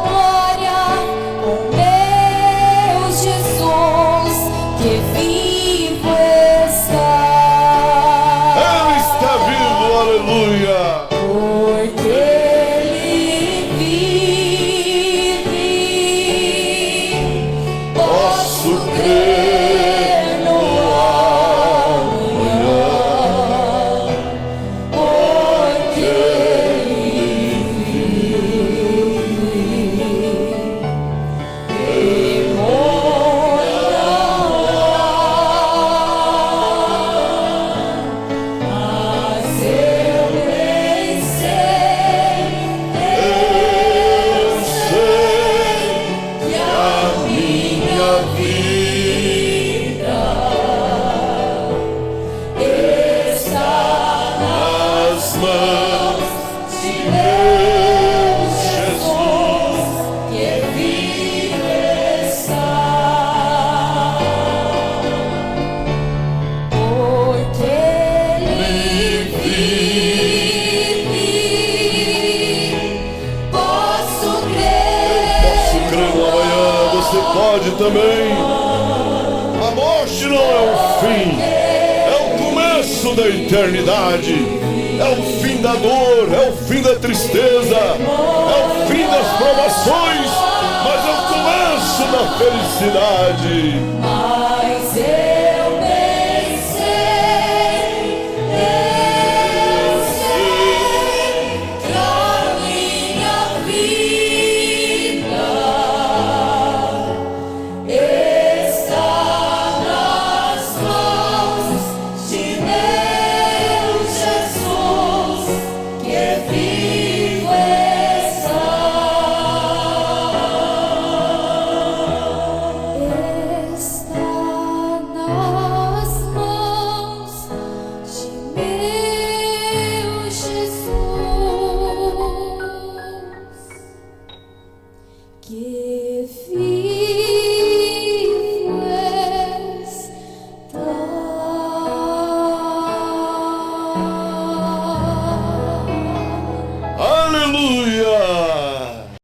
glória com meu Jesus, que vivo está. Ele está vivo, aleluia! Porque Ele vive, posso crer no amanhã. Porque Ele vive, temor não há. Mas eu bem sei que a minha vida está nas mãos de meu Jesus, que vivo está. também. A morte não é o fim, é o começo da eternidade. É o fim da dor, é o fim da tristeza, é o fim das provações, mas é o começo da felicidade.